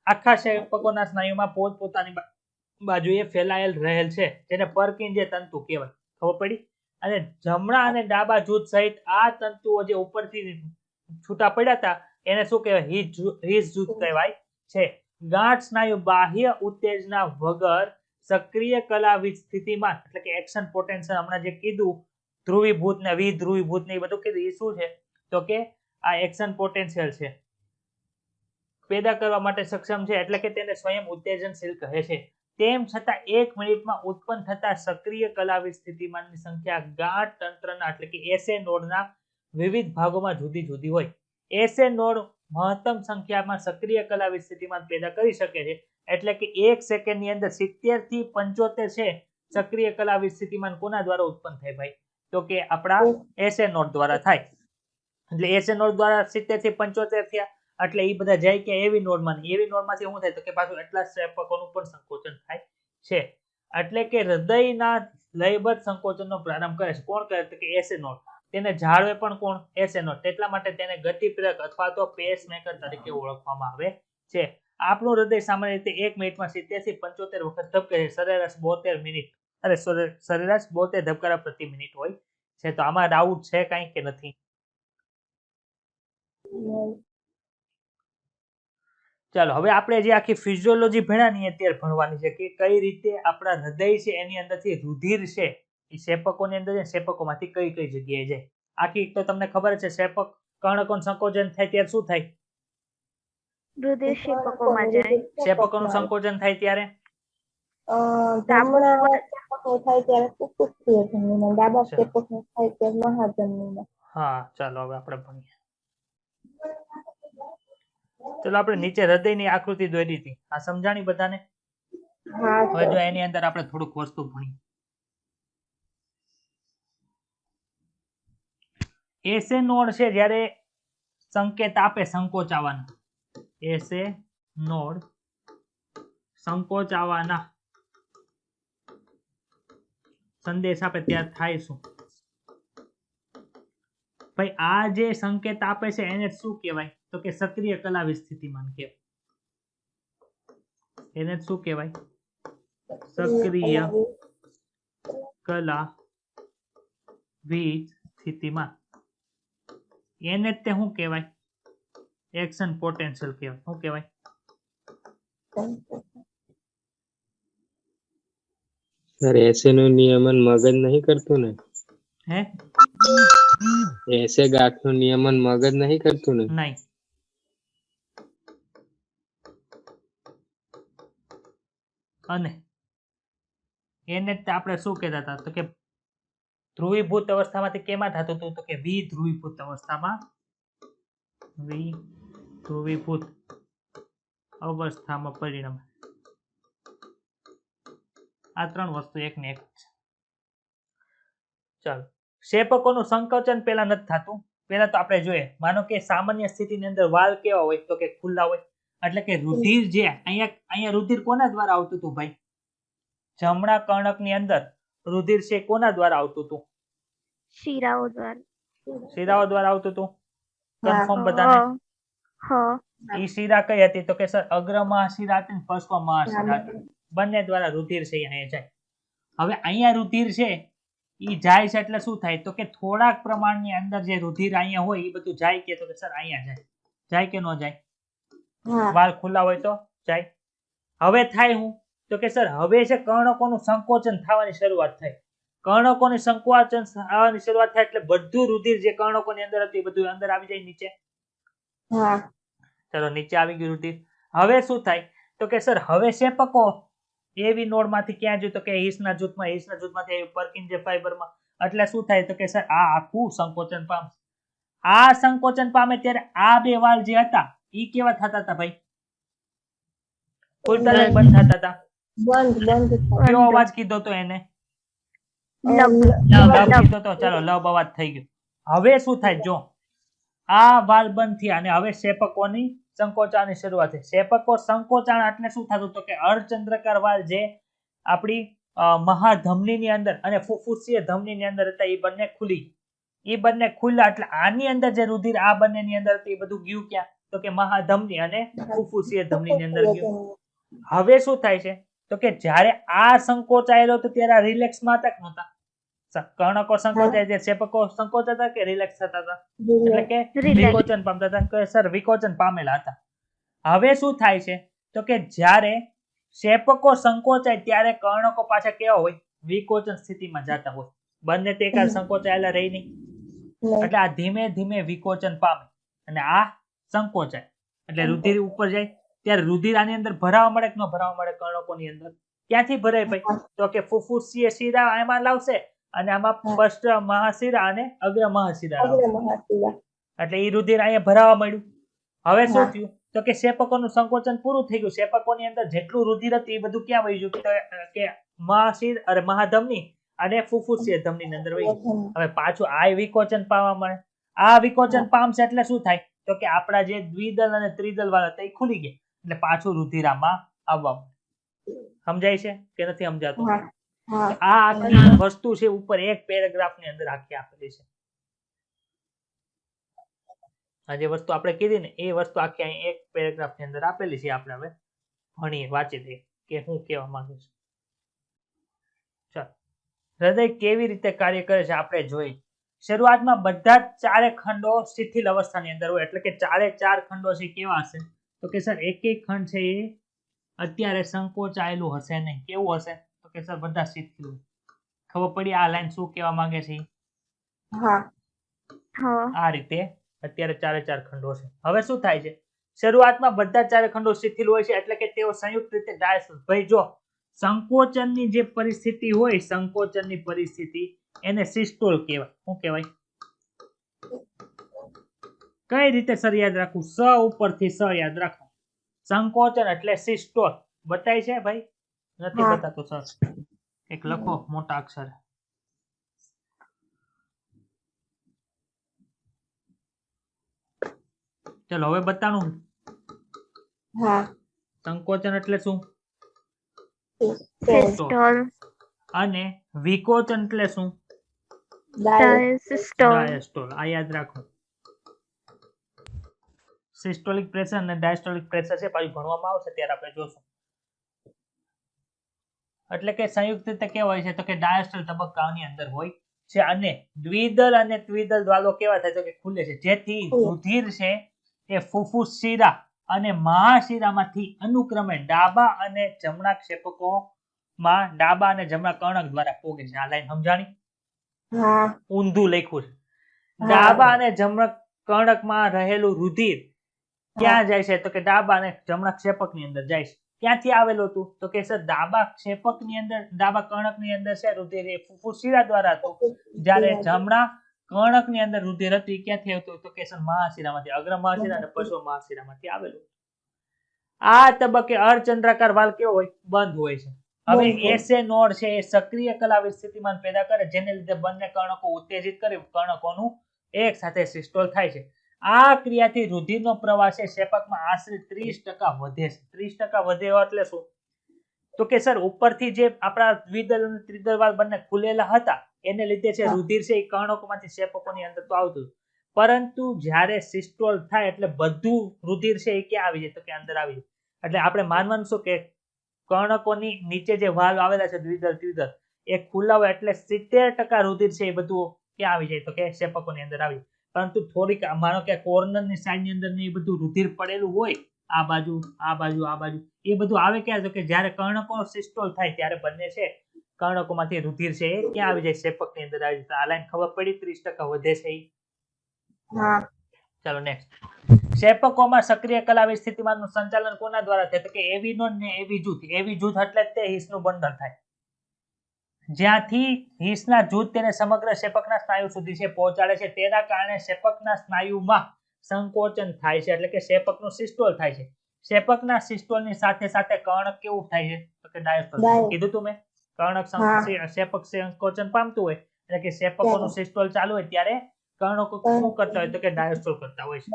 આખા શેપકોના સ્નાયુમાં પોતપોતાની બાજુએ ફેલાયેલ રહેલ છે, જેને પર્કિન્જે તંતુ કહેવાય. ખબર પડી? અને જમણા અને ડાબા જૂથ સહિત આ તંતુઓ જે ઉપરથી છૂટા પડ્યા હતા એને શું કહેવાય? હિસ જૂથ કહેવાય છે. ગાંઠ સ્નાયુ બાહ્ય ઉત્તેજના વગર સક્રિય કલાવિત સ્થિતિમાં એટલે કે એક્શન પોટેન્શિયલ હમણાં જે કીધું ધ્રુવીભૂત ને વિધ્રુવીભૂત ને એ બધું કીધું એ શું છે તો કે આ એક્શન પોટેન્શિયલ છે પેદા કરવા માટે સક્ષમ છે, એટલે કે તેને સ્વયં ઉત્તેજનશીલ કહે છે. તેમ છતાં 1 મિનિટમાં ઉત્પન્ન થતા સક્રિય કલાવિત સ્થિતિમાનની સંખ્યા ગાંઠ તંત્રના એટલે કે એસે નોડના વિવિધ ભાગોમાં જુદી જુદી હોય. એસે નોડ મહત્તમ સંખ્યામાં સક્રિય કલાવિત સ્થિતિમાન પેદા કરી શકે છે, એટલે કે 1 સેકન્ડની અંદર 70 થી 75 છે સક્રિય કલાવિત સ્થિતિમાન કોના દ્વારા ઉત્પન્ન થાય ભાઈ? તો કે આપણા એસે નોડ દ્વારા થાય. એટલે એસે નોડ દ્વારા 70 થી 75 થયા એટલે એ બધા જાય કે એવી નોડમાં. એવી નોડમાંથી શું થાય તો કે પાછું એટલા શેપકોનું પણ સંકોચન થાય છે. એટલે કે હૃદયના લયબદ્ધ સંકોચનનો પ્રારંભ કરે છે. કોણ કરે તો કે એસે નોડ. તેને જાળવે પણ કોણ? એસે નોડ. એટલા માટે તેને ગતિપ્રેરક અથવા તો પેસમેકર તરીકે ઓળખવામાં આવે છે. આપણું હૃદય સામાન્ય રીતે 1 મિનિટમાં 70 થી 75 વખત ધબકે છે. સરેરાશ 72 મિનિટ સરેરાશ 72 ધબકારા પ્રતિ મિનિટ હોય છે. તો આમાં ડાઉટ છે કઈ કે નથી? ચાલો હવે આપણે જે આખી ફિઝિયોલોજી ભણ્યા ને અત્યારે ભણવાની છે કે કઈ રીતે આપણા હૃદય છે એની અંદરથી રુધિર છે એ શેપકોની અંદર છે, શેપકોમાંથી કઈ કઈ જગ્યાએ જાય. આખી તો તમને ખબર છે શેપક કર્ણકોનું સંકોચન થાય ત્યારે શું થાય? રુધિર શેપકોમાં જાય. શેપકોનું સંકોચન થાય ત્યારે જમણા શેપકનું થાય ત્યારે ફુફુસીય ધમનીમાં, ડાબા શેપકનું થાય ત્યારે મહાધમનીમાં. હા ચાલો હવે આપણે ભણીએ. ચલો આપણે નીચે હૃદયની આકૃતિ દોરી હતી, આ સમજાણી બધાને? હવે જો એની અંદર આપણે થોડુંક વસ્તુ ભણીએ. એસે નોડ છે જ્યારે સંકેત આપે સંકોચાવાના, એસે નોડ સંકોચાવાના સંદેશ આપે ત્યારે થાય શું? ભાઈ આ જે સંકેત આપે છે એને શું કહેવાય તો કે સક્રિય કલાવી સ્થિતિમાન કહેવાય. એને શું કહેવાય? સક્રિય કલાવી સ્થિતિમાન. એને તે શું કહેવાય? એક્શન પોટેન્શિયલ કહેવાય. શું કહેવાય? સર એસે નું નિયમન મગજ નહીં કરતું ને? હે? એસે ગાંઠ નું નિયમન મગજ નહીં કરતું ને? નહીં. અને એને જ આપણે શું કહેતા હતા તો કે ધ્રુવીભૂત અવસ્થામાંથી કેમાં થતું હતું તો કે વિધ્રુવીભૂત અવસ્થામાં. વિધ્રુવીભૂત અવસ્થામાં પરિણમે. આ ત્રણ વસ્તુ એક ને એક છે. ચાલો, ક્ષેપકોનું સંકોચન પેલા નથી થતું. પેલા તો આપણે જોઈએ, માનો કે સામાન્ય સ્થિતિની અંદર વાલ કેવા હોય તો કે ખુલ્લા હોય, એટલે કે રુધિર જે અહીંયા રુધિર કોના દ્વારા આવતું હતું ભાઈ? જમણા કર્ણકની અંદર રુધિર છે કોના દ્વારા આવતું હતું? શિરાઓ દ્વારા. શિરાઓ દ્વારા આવતું હતું. કન્ફર્મ બધાને? ઈ શિરા કઈ હતી તો કે સર અગ્ર મહાશિરા હતી ને પશ્વ મહાશિરા હતી. બંને દ્વારા રુધિર છે અહીંયા જાય. હવે અહીંયા રુધિર છે ઈ જાય છે એટલે શું થાય તો કે થોડાક પ્રમાણની અંદર જે રુધિર અહીંયા હોય એ બધું જાય કે તો કે સર અહીંયા જાય. જાય કે ન જાય? વાલ ખુલ્લા હોય તો જાય. હવે થાય હું તો કે સર હવે છે કર્ણકોનું સંકોચન થવાની શરૂઆત થાય. કર્ણકોની સંકોચન થવાની શરૂઆત થાય એટલે બધું રુધિર જે કર્ણકોની અંદર હતું એ બધું અંદર આવી જાય નીચે. ચલો નીચે આવી ગયું રુધિર. હવે શું થાય તો કે સર હવે ક્ષેપકો એવી નોડમાંથી ક્યાં જોયું તો કે હિસના જૂથમાંથી પર્કિન્જે ફાઈબરમાં. એટલે શું થાય તો કે સર આ આખું સંકોચન પામે. આ સંકોચન પામે ત્યારે આ બે વાલ જે હતા ઈ કેવા થતા હતા ભાઈ? ખુલતા હતા બંધ થતા હતા? બંધ કેવો અવાજ કીધો તો એને? લબ. લબ કીધો તો. ચાલો લબ અવાજ થઈ ગયો. હવે શું થાય જો આ વાલ બંધ થયા અને હવે ક્ષેપકોની સંકોચાણની શરૂઆત થઈ. ક્ષેપકો સંકોચાણ એટલે શું થતું તો કે અર્ધચંદ્રાકાર વાલ જે આપણી મહાધમનીની અંદર અને ફુફુસીય ધમનીની અંદર હતા એ બંને ખુલી. એ બંને ખુલ્લા એટલે આની અંદર જે રુધિર આ બંનેની અંદર હતું એ બધું ગયું ક્યાં તો કે મહાધમની અને ફુફુસીય ધમનીની અંદર ગયું. હવે શું થાય છે તો કે જ્યારે આ સંકોચાયેલો હતો ત્યારે આ રિલેક્સમાં હતા કે નહોતા? કર્ણકો સંકોચાય છે, ક્ષેપકો સંકોચાતા કે રિલેક્સ થતા હતા? એટલે કે વિકોચન પામતા હતા કે સર વિકોચન પામેલા હતા. હવે શું થાય છે તો કે જ્યારે ક્ષેપકો સંકોચાય ત્યારે કર્ણકો પાછા કેવા હોય? વિકોચન સ્થિતિમાં જતા હોય. બંને તે એકાદ સંકોચાયેલા રહી નહીં. એટલે આ ધીમે ધીમે વિકોચન પામે અને આ સંકોચાય એટલે રુધિર ઉપર જાય ત્યારે રુધિર આની અંદર ભરાવા મળે કે ન ભરાવા મળે? કર્ણકોની અંદર ક્યાંથી ભરાય ભાઈ? તો કે ફુફુસીય શિરા એમાં લાવશે અને આમાં પશ્ચ મહાશિરા અને અગ્ર મહાશિરા એટલે એ રુધિર અહીંયા ભરાવા મળ્યું. હવે શું થયું તો કે ક્ષેપકોનું સંકોચન પૂરું થઈ ગયું. ક્ષેપકોની અંદર જેટલું રુધિર હતું એ બધું ક્યાં વહી ગયું કે મહાશિર અને મહાધમની અને ફુફુસીય ધમની અંદર વહી ગયું. હવે પાછું આ વિકોચન પામવા મળે. આ વિકોચન પામશે એટલે શું થાય તો કે આપણા જે દ્વિદલ અને ત્રિદલ વાળા હતા એ ખુલી ગયા એટલે પાછું રુધિર આમાં આવવા મળે. સમજાય છે કે નથી સમજાતું? આ આખી વસ્તુ છે ઉપર એક પેરેગ્રાફ ની અંદર આખી આપેલી છે. આ જે વસ્તુ આપણે કીધી ને એ વસ્તુ આખી અહીં એક પેરેગ્રાફ ની અંદર આપેલી છે. આપણે હવે ભણીએ, વાંચી દઈએ કે હું કહેવા માંગુ છું. ચાલો, હૃદય કેવી રીતે કાર્ય કરે છે આપણે જોઈ. શરૂઆતમાં બધા જ ચારે ખંડો શિથિલ અવસ્થાની અંદર હોય એટલે કે ચારે ચાર ખંડો છે કેવા હશે તો કે સર એક એક ખંડ છે એ અત્યારે સંકોચાયેલું હશે નહીં. કેવું હશે તો કે સર બધા શિથિલ હોય. ખબર પડી આ લાઈન શું કહેવા માંગે છે? આ રીતે અત્યારે ચારે ચાર ખંડો છે. હવે શું થાય છે શરૂઆતમાં બધા ચારે ખંડો શિથિલ હોય છે એટલે કે તેઓ સંયુક્ત રીતે ડાયસ્ટોલ. ભાઈ જો સંકોચનની જે પરિસ્થિતિ હોય, સંકોચનની પરિસ્થિતિ એને સિસ્ટોલ કહેવાય. શું કહેવાય? કઈ રીતે સર યાદ રાખવું? સ ઉપરથી સ યાદ રાખો. સંકોચન એટલે સિસ્ટોલ. બતાય છે ભાઈ? નથી બતાતો સર? એક લખો મોટા અક્ષરે. ચલો હવે બતાનું. સંકોચન એટલે શું? સિસ્ટોલ. અને વિકોચન એટલે શું? diastole, diastole. આ યાદ રાખો. સિસ્ટોલિક પ્રેશર અને ડાયસ્ટોલિક પ્રેશર છે પાછું ભણવામાં આવશે ત્યારે આપણે જોશું. એટલે કે સંયુક્ત રીતે કેવા હોય છે તો કે ડાયસ્ટોલ તબક્કાની અંદર હોય છે અને દ્વિદલ અને ત્રિદલ વાલ્વ કેવા થાય તો કે ખુલે છે જેથી રુધિર છે એ ફુફુસ શિરા અને મહાશિરામાંથી અનુક્રમે ડાબા અને જમણા ક્ષેપકોમાં ડાબા અને જમણા કર્ણક દ્વારા પોગે છે. આ લાઈન સમજાણી? હા ઊંધું લખ્યું છે. ડાબા અને જમણા કર્ણકમાં રહેલું રુધિર ક્યાં જાય છે તો કે ડાબા અને જમણા ક્ષેપકની અંદર જાય છે. ક્યાંથી આવેલું હતું તો કે સર ડાબા ક્ષેપકની અંદર ડાબા કર્ણકની અંદર છે રુધિર એ ફુફુસ શિરા દ્વારા હતું. જ્યારે જમણા કર્ણકની અંદર રુધિર હતું એ ક્યાંથી આવતું તો કે સર મહાશિરામાંથી, અગ્ર મહાશિરા અને પશ્વ મહાશિરામાંથી આવેલું. આ તબક્કે અર્ધચંદ્રાકાર વાલ્વ કેવો હોય? બંધ હોય છે. હવે એસએ નોડ છે એ સક્રિય કલાવી સ્થિતિમાન પેદા કરે જેને લીધે બંને કર્ણકો ઉત્તેજિત કરી કર્ણકોનું એક સાથે સિસ્ટોલ થાય છે. આ ક્રિયાથી રુધિરનો પ્રવાહ છે ક્ષેપકમાં આશરે 30% વધે છે. 30% વધે એટલે શું તો કે સર ઉપરથી જે આપણા દ્વિદલ અને ત્રિદલ વાલ્વ બંને ખુલેલા હતા એને લીધે છે રુધિર છે એ કર્ણકોમાંથી ક્ષેપકોની અંદર તો આવતું, પરંતુ જ્યારે સિસ્ટોલ થાય એટલે બધું રુધિર છે એ ક્યાં આવી જાય તો કે અંદર આવી જાય. એટલે આપણે માનવાનું શું કે કર્ણકોની નીચે જે વાલ્વ આવેલા છે દ્વિદલ ત્રિદલ એ ખુલ્લા હોય એટલે 70% રુધિર છે એ બધું ક્યાં આવી જાય તો કે ક્ષેપકોની અંદર આવી. પરંતુ થોડીક માનો કે કોર્નરની સાઈડની અંદર ને એ બધું રુધિર પડેલું હોય આ બાજુ આ બાજુ આ બાજુ એ બધું આવે ક્યાં તો કે જ્યારે કર્ણકો સિસ્ટોલ થાય ત્યારે બંને છે કર્ણકોમાંથી રુધિર છે એ ક્યાં આવી જાય ક્ષેપકની અંદર આવી જાય. આ લાઈન ખબર પડી? 30% વધે છે એ. હા ચાલો નેક્સ્ટ. ક્ષેપકોમાં સક્રિય કલાવી સ્થિતિમાનનું સંચાલન કોના દ્વારા થાય તો કે એવી નોડ ને એવી જૂથ. એવી જૂથ એટલે તે હિસનું બંડલ થાય જ્યાંથી હિસના જૂથ તેને સમગ્ર ક્ષેપકના સ્નાયુ સુધી છે પહોંચાડે છે. તેના કારણે ક્ષેપકના સ્નાયુમાં સંકોચન થાય છે એટલે કે ક્ષેપકનું સિસ્ટોલ થાય છે. ક્ષેપકના સિસ્ટોલની સાથે સાથે કર્ણક કેવું થાય છે તો કે ડાયસ્ટોલ. કીધું તું મેં કર્ણક ક્ષેપક સંકોચન પામતું હોય એટલે કે ક્ષેપકોનું સિસ્ટોલ ચાલુ હોય ત્યારે કર્ણકો શું કરતા હોય તો કે ડાયસ્ટોલ કરતા હોય છે.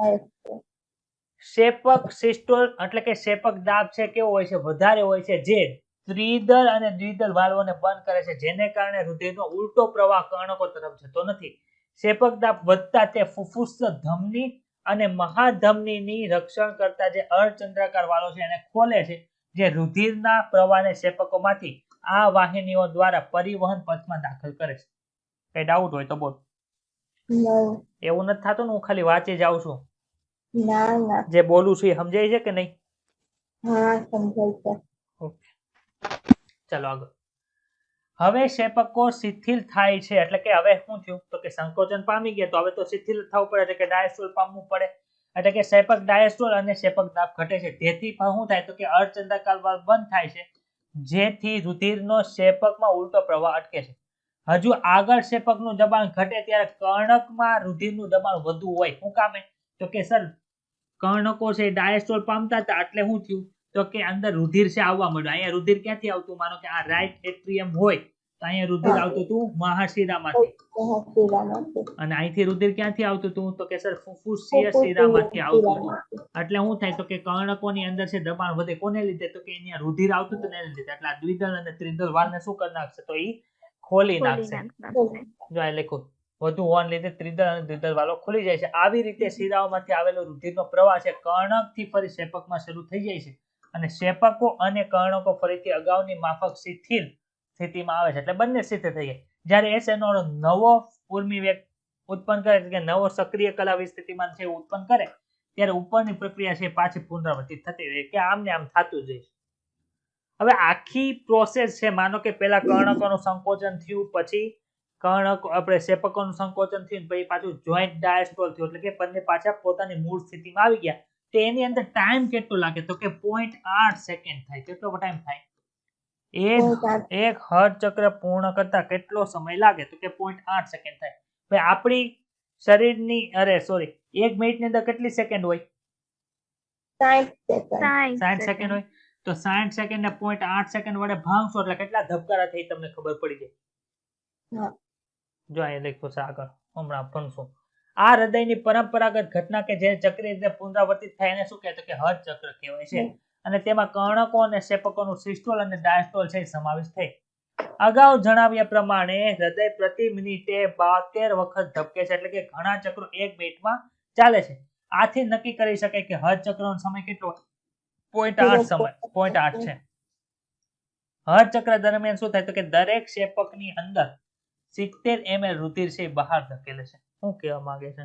ક્ષેપક સિસ્ટોલ એટલે કે ક્ષેપક દાબ છે કેવો હોય છે? વધારે હોય છે જે ત્રિદલ અને દ્વિદલ વાલ્વોને બંધ કરે છે જેને કારણે રુધિરનો ઉલટો પ્રવાહ કર્ણકો તરફ જતો નથી. ક્ષેપક દાબ વધતા તે ફુફુસ ધમની અને મહાધમનીની રક્ષણ કરતા જે અર્ધચંદ્રાકાર વાલ્વ છે એને ખોલે છે જે રુધિરના પ્રવાહને ક્ષેપકોમાંથી આ વાહિનીઓ દ્વારા પરિવહન પથમાં દાખલ કરે છે. કઈ ડાઉટ હોય તો બોલ. એવું નથી થતું ને હું ખાલી વાંચી જાઉં છું? ના ના જે બોલું છું એ સમજાય છે કે નહીં? હા સમજાય છે. ચાલો આગળ. હવે ક્ષેપકો શિથિલ થાય છે એટલે કે હવે શું થયું તો કે સંકોચન પામી ગયા તો હવે તો શિથિલ થવું પડે એટલે કે ડાયસ્ટોલ પામવું પડે એટલે કે ક્ષેપક ડાયસ્ટોલ અને ક્ષેપક દાબ ઘટે છે. તેથી શું થાય તો કે અર્ધચંદ્રાકાર વાલ્વ બંધ થાય છે જેથી રુધિરનો ક્ષેપકમાં ઉલટો પ્રવાહ અટકે છે. હજુ આગળ ક્ષેપકનું દબાણ ઘટે ત્યારે કર્ણકમાં રુધિરનું દબાણ વધુ હોય. શું કામે તો કે સર કર્ણકો છે ડાયસ્ટોલ પામતા હતા એટલે શું થયું તો કે અંદર રુધિર છે આવવા માંડ્યું. અહીંયા રુધિર ક્યાંથી આવતું? માનો કે આ રાઈટ એટ્રિયમ હોય તો અહીંયા રુધિર આવતું હતું મહાશિરામાંથી અને અહીંથી રુધિર ક્યાંથી આવતું હતું તો કે સર ફુફુસીય શિરામાંથી આવતું હતું. એટલે શું થાય તો કે કર્ણકોની અંદર છે દબાણ વધે. કોને લીધે તો કે અહીંયા રુધિર આવતું હતું એને લીધે. એટલે આ દ્વિદલ અને ત્રિદલ વાલ્વને શું કરી નાખશે તો એ ખોલી નાખશે. જો આ લખો વધુ હોવાને લીધે ત્રિદલ અને દ્વિદલ વાલ્વ ખુલી જાય છે. આવી રીતે શિરાઓમાંથી આવેલો રુધિરનો પ્રવાહ છે કર્ણકથી ફરી ક્ષેપકમાં શરૂ થઈ જાય છે અને ક્ષેપકો અને કર્ણકો ફરીથી અગાઉની માફક શિથિલ સ્થિતિમાં આવે છે એટલે બંને શિથિલ થઈ જાય. જ્યારે એસએનો નવો ઉર્મી વેગ ઉત્પન્ન કરે કે નવો સક્રિય કલાવી સ્થિતિમાન છે ઉત્પન્ન કરે ત્યારે ઉપરની પ્રક્રિયા છે પાછી પુનરાવર્તિત થતી રહે કે આમને આમ થતું જ રહે. હવે આખી પ્રોસેસ છે માનો કે પેલા કર્ણકોનું સંકોચન થયું પછી કર્ણકો આપણે ક્ષેપકોનું સંકોચન થયું પછી પાછું જોઈન્ટ ડાયસ્ટોલ થયું એટલે કે બંને પાછા પોતાની મૂળ સ્થિતિમાં આવી ગયા. તો એની અંદર ટાઈમ કેટલો લાગે તો કે 0.8 સેકન્ડ થાય. કેટલો ટાઈમ થાય? એક હર્ટ્ઝ ચક્ર પૂર્ણ કરતા કેટલો સમય લાગે તો કે 0.8 સેકન્ડ થાય. ભાઈ આપણી શરીરની એક મિનિટની અંદર કેટલી સેકન્ડ હોય? 60 સેકન્ડ હોય. તો 60 સેકન્ડ ને 0.8 સેકન્ડ વડે ભાગશો એટલે કેટલા ધબકારા થઈ તમને ખબર પડી જાય. જો અહીંયા લખ્યું છે આગળ હમણાં ભણશું. આ હૃદયની પરંપરાગત ઘટના કે જે ચક્રીય રીતે પુનરાવર્તિત થાય એને શું કહેવાય તો કે હર્ટ્ઝ ચક્ર કહેવાય છે અને તેમાં કર્ણકો અને ક્ષેપકોનું સિસ્ટોલ અને ડાયસ્ટોલ છે સમાવેશ થાય. અગાઉ જણાવ્યા પ્રમાણે હૃદય પ્રતિ મિનિટે 72 વખત ધબકે છે, એટલે કે ઘણા ચક્રો 1 મિનિટમાં ચાલે છે. આથી નક્કી કરી શકાય કે હર્ટ ચક્રનો સમય કેટલો 0.8 છે. હર્ટ ચક્ર દરમિયાન શું થાય તો કે દરેક ક્ષેપકની અંદર 70 ml રુધિર છે બહાર ધકેલે છે. શું કહેવા માંગે છે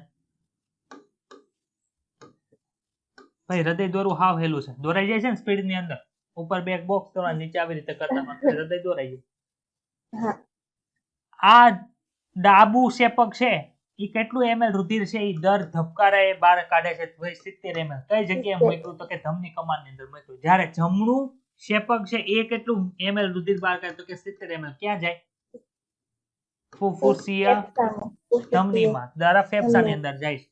ભાઈ? હૃદય દોરવું હાવ હેલું છે, દોરાઈ જાય છે ને સ્પીડ ની અંદર. ઉપર બે બોક્સ કરવા, નીચે આવી રીતે કરતા હૃદય દોરાઈ જાય. આ ડાબુ ક્ષેપક છે એ કેટલું ml રુધિર છે એ દર ધબકારે બહાર કાઢે છે? 70 ml. કઈ જગ્યાએ મૂક્યું તો કે ધમની કમાન ની અંદર મૂક્યું. જ્યારે જમણું ક્ષેપક છે એ કેટલું ml રુધિર બહાર કાઢે તો કે 70 ml. ક્યાં જાય? ફુફુસિયા ધમનીમાં, દ્વારા ફેફસાની અંદર જાય છે.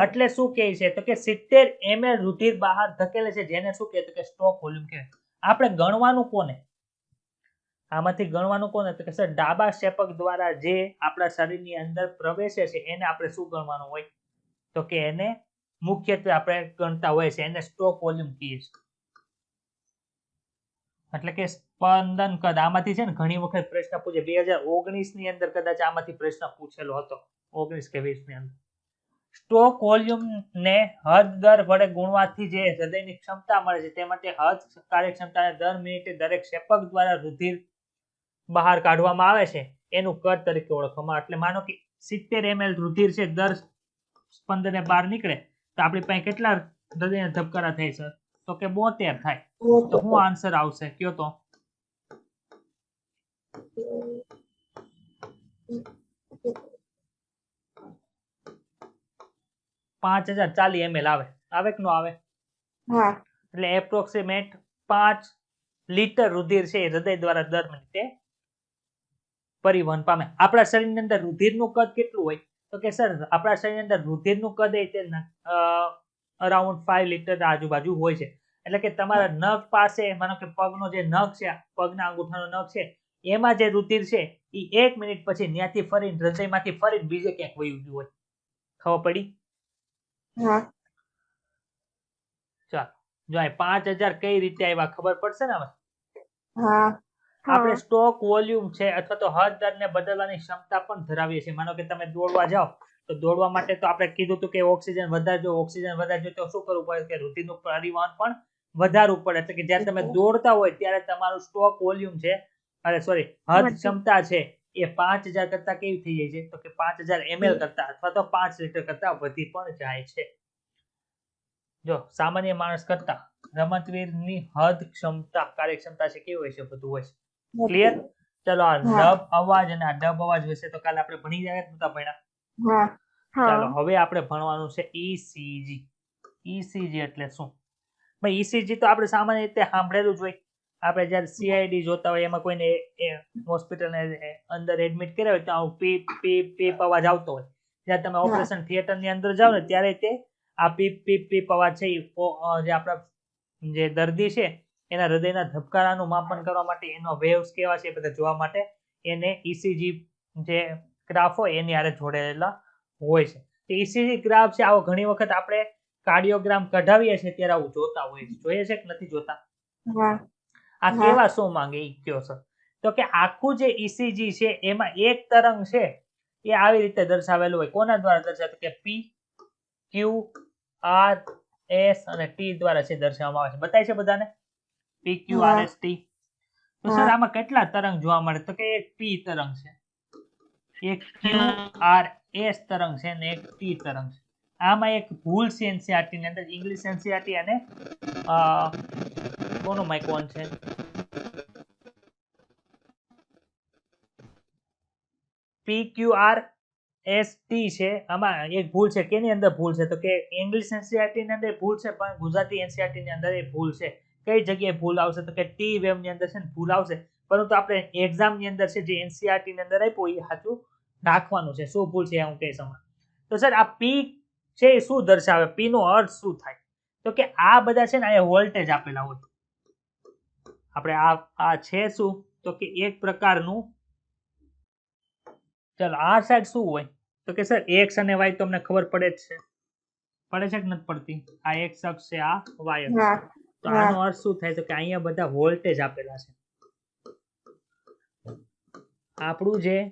એટલે શું કહે છે તો કે 70 ml રુધિર બહાર ધકેલે છે, જેને શું કહે તો કે સ્ટ્રોક વોલ્યુમ કહેવાય. આપણે ગણવાનું કોને? આમાંથી ગણવાનું કોને તો કે સર ડાબા ક્ષેપક દ્વારા જે આપણા શરીરની અંદર પ્રવેશે છે એને આપણે શું ગણવાનું હોય તો કે એને મુખ્યત્વે આપણે ગણતા હોય છે, એને સ્ટ્રોક વોલ્યુમ કહીએ છીએ. એટલે કે સ્પંદન કદ. આમાંથી છે ને ઘણી વખત પ્રશ્ન પૂછે. 2019 ની અંદર કદાચ આમાંથી પ્રશ્ન પૂછેલો હતો, 19 કે 20 ની અંદર. સ્ટ્રોક વોલ્યુમ ને હદ દર વડે ગુણવાથી જે હૃદયની ક્ષમતા મળે છે તે માટે હદ કાર્યક્ષમતાને દર મિનિટે દરેક ક્ષેપક દ્વારા રુધિર બહાર કાઢવામાં આવે છે એનું કદ તરીકે ઓળખવામાં. એટલે માનો કે 70 ml રુધિર છે દર સ્પંદને બહાર નીકળે તો આપણી પાસે કેટલા હૃદયના ધબકારા થાય છે તો કે 72 થાય. તો શું આન્સર આવશે કયો તો? 5040 ml આવે કે ન આવે? એટલે એપ્રોક્સિમેટ 5 લિટર રુધિર છે હૃદય દ્વારા દર મિનિટે પરિવહન પામે. આપણા શરીરની અંદર રુધિરનું કદ કેટલું હોય તો કે સર આપણા શરીરની અંદર રુધિરનું કદ એ અરાઉન્ડ 5 લિટર આજુબાજુ હોય છે. એટલે કે તમારા નખ પાસે, માનો કે પગનો જે નખ છે, પગના અંગૂઠાનો નખ છે, એમાં જે રુધિર છે એ 1 મિનિટ પછી ત્યાંથી ફરીને હૃદયમાંથી ફરીને બીજે ક્યાંક વયું ગયું હોય. ખબર પડી? ચાલો જો 5000 કઈ રીતે આવ્યા ખબર પડશે ને હવે? આપણે સ્ટોક વોલ્યુમ છે અથવા તો હદ દરને બદલવાની ક્ષમતા પણ ધરાવીએ છીએ. માનો કે તમે દોડવા જાઓ તો દોડવા માટે તો આપણે કીધું હતું કે ઓક્સિજન વધારજો, ઓક્સિજન વધારજો તો શું કરવું પડે કે રુધિરનું પરિવહન પણ વધારવું પડે. એટલે કે જ્યારે તમે દોડતા હોય ત્યારે તમારું સ્ટોક વોલ્યુમ છે, હદ ક્ષમતા છે એ 5000 કરતા કેવી થઈ જાય છે તો કે 5000 ml કરતા અથવા તો 5 લિટર કરતા વધી પણ જાય છે. જો સામાન્ય માણસ કરતા રમતવીરની હદ ક્ષમતા કાર્યક્ષમતા છે કેવી હોય છે? બધું હોય છે. ક્લિયર? ચલો આ ડબ અવાજ અને આ ડબ અવાજ વિશે તો કાલે આપણે ભણી ગયા નતા ભણ્યા? ચાલો હવે આપણે ભણવાનું છે ECG. ECG એટલે શું? ભાઈ ECG તો આપણે સામાન્ય રીતે સાંભળેલું જ હોય. આપણે જ્યારે CID જોતા હોય એમાં કોઈને હોસ્પિટલને અંદર એડમિટ કર્યા હોય તો આવું પીપ પીપ પીપ અવાજ આવતો હોય. જ્યારે તમે ઓપરેશન થિયેટરની અંદર જાઓ ને ત્યારે તે આ પીપ પીપ પીપ અવાજ છે જે આપણા જે દર્દી છે એના હૃદયના ધબકારાનું માપન કરવા માટે એનો વેવ્સ કેવા છે એ બધા જોવા માટે એને ECG જે ગ્રાફ હોય એની હારે જોડેલા હોય છે. ECG ગ્રાફ છે આવો ઘણી વખત આપણે કાર્ડિયોગ્રામ કઢાવીએ છીએ ત્યારે આવું જોતા હોય છે. જોઈએ છે કે નથી જોતા? આ કેવા શું માંગે એ કયો સર? તો કે આખું જે ECG છે એમાં એક તરંગ છે એ આવી રીતે દર્શાવેલું હોય. કોના દ્વારા દર્શાવે? કે P, Q, R, S અને T દ્વારા છે દર્શાવવામાં આવે છે. બતાય છે બધાને? P, Q, R, S, T. તો સર આમાં કેટલા તરંગ જોવા મળે? તો કે એક P તરંગ છે, એક Q, R, S તરંગ છે અને એક T તરંગ છે. આમાં એક ભૂલ છે NCERT ની અંદર, ઇંગ્લિશ NCERT અને કોનો માઇકોન છે? PQR ST છે. આમાં એક ભૂલ છે. કેની અંદર ભૂલ છે? તો કે ઇંગ્લિશ NCERT ની અંદર ભૂલ છે પણ ગુજરાતી NCERT ની અંદર એ ભૂલ છે. કઈ જગ્યાએ ભૂલ આવશે? તો કે T વેવ ની અંદર છે ને ભૂલ આવશે, પરંતુ આપણે એક્ઝામ ની અંદર છે જે NCERT ની અંદર આપ્યું એ સાચું રાખવાનું છે. શું ભૂલ છે હું કહીશ હમણાં. તો સર આ P છે એ શું દર્શાવે? P નો અર્થ શું થાય? તો કે આ બધા છે ને અહીંયા વોલ્ટેજ આપેલા હોય. આપણે આ છે શું તો કે એક પ્રકારનું, ચાલો આ સાઈડ શું હોય તો કે સર એક્સ અને વાય તમને ખબર પડે જ છે. પડે છે કે નથી પડતી? આ એક્સ અક્ષ છે, આ વાય અક્ષ. તો આનો અર્થ શું થાય? તો કે અહીંયા બધા વોલ્ટેજ આપેલા છે. આપણું જે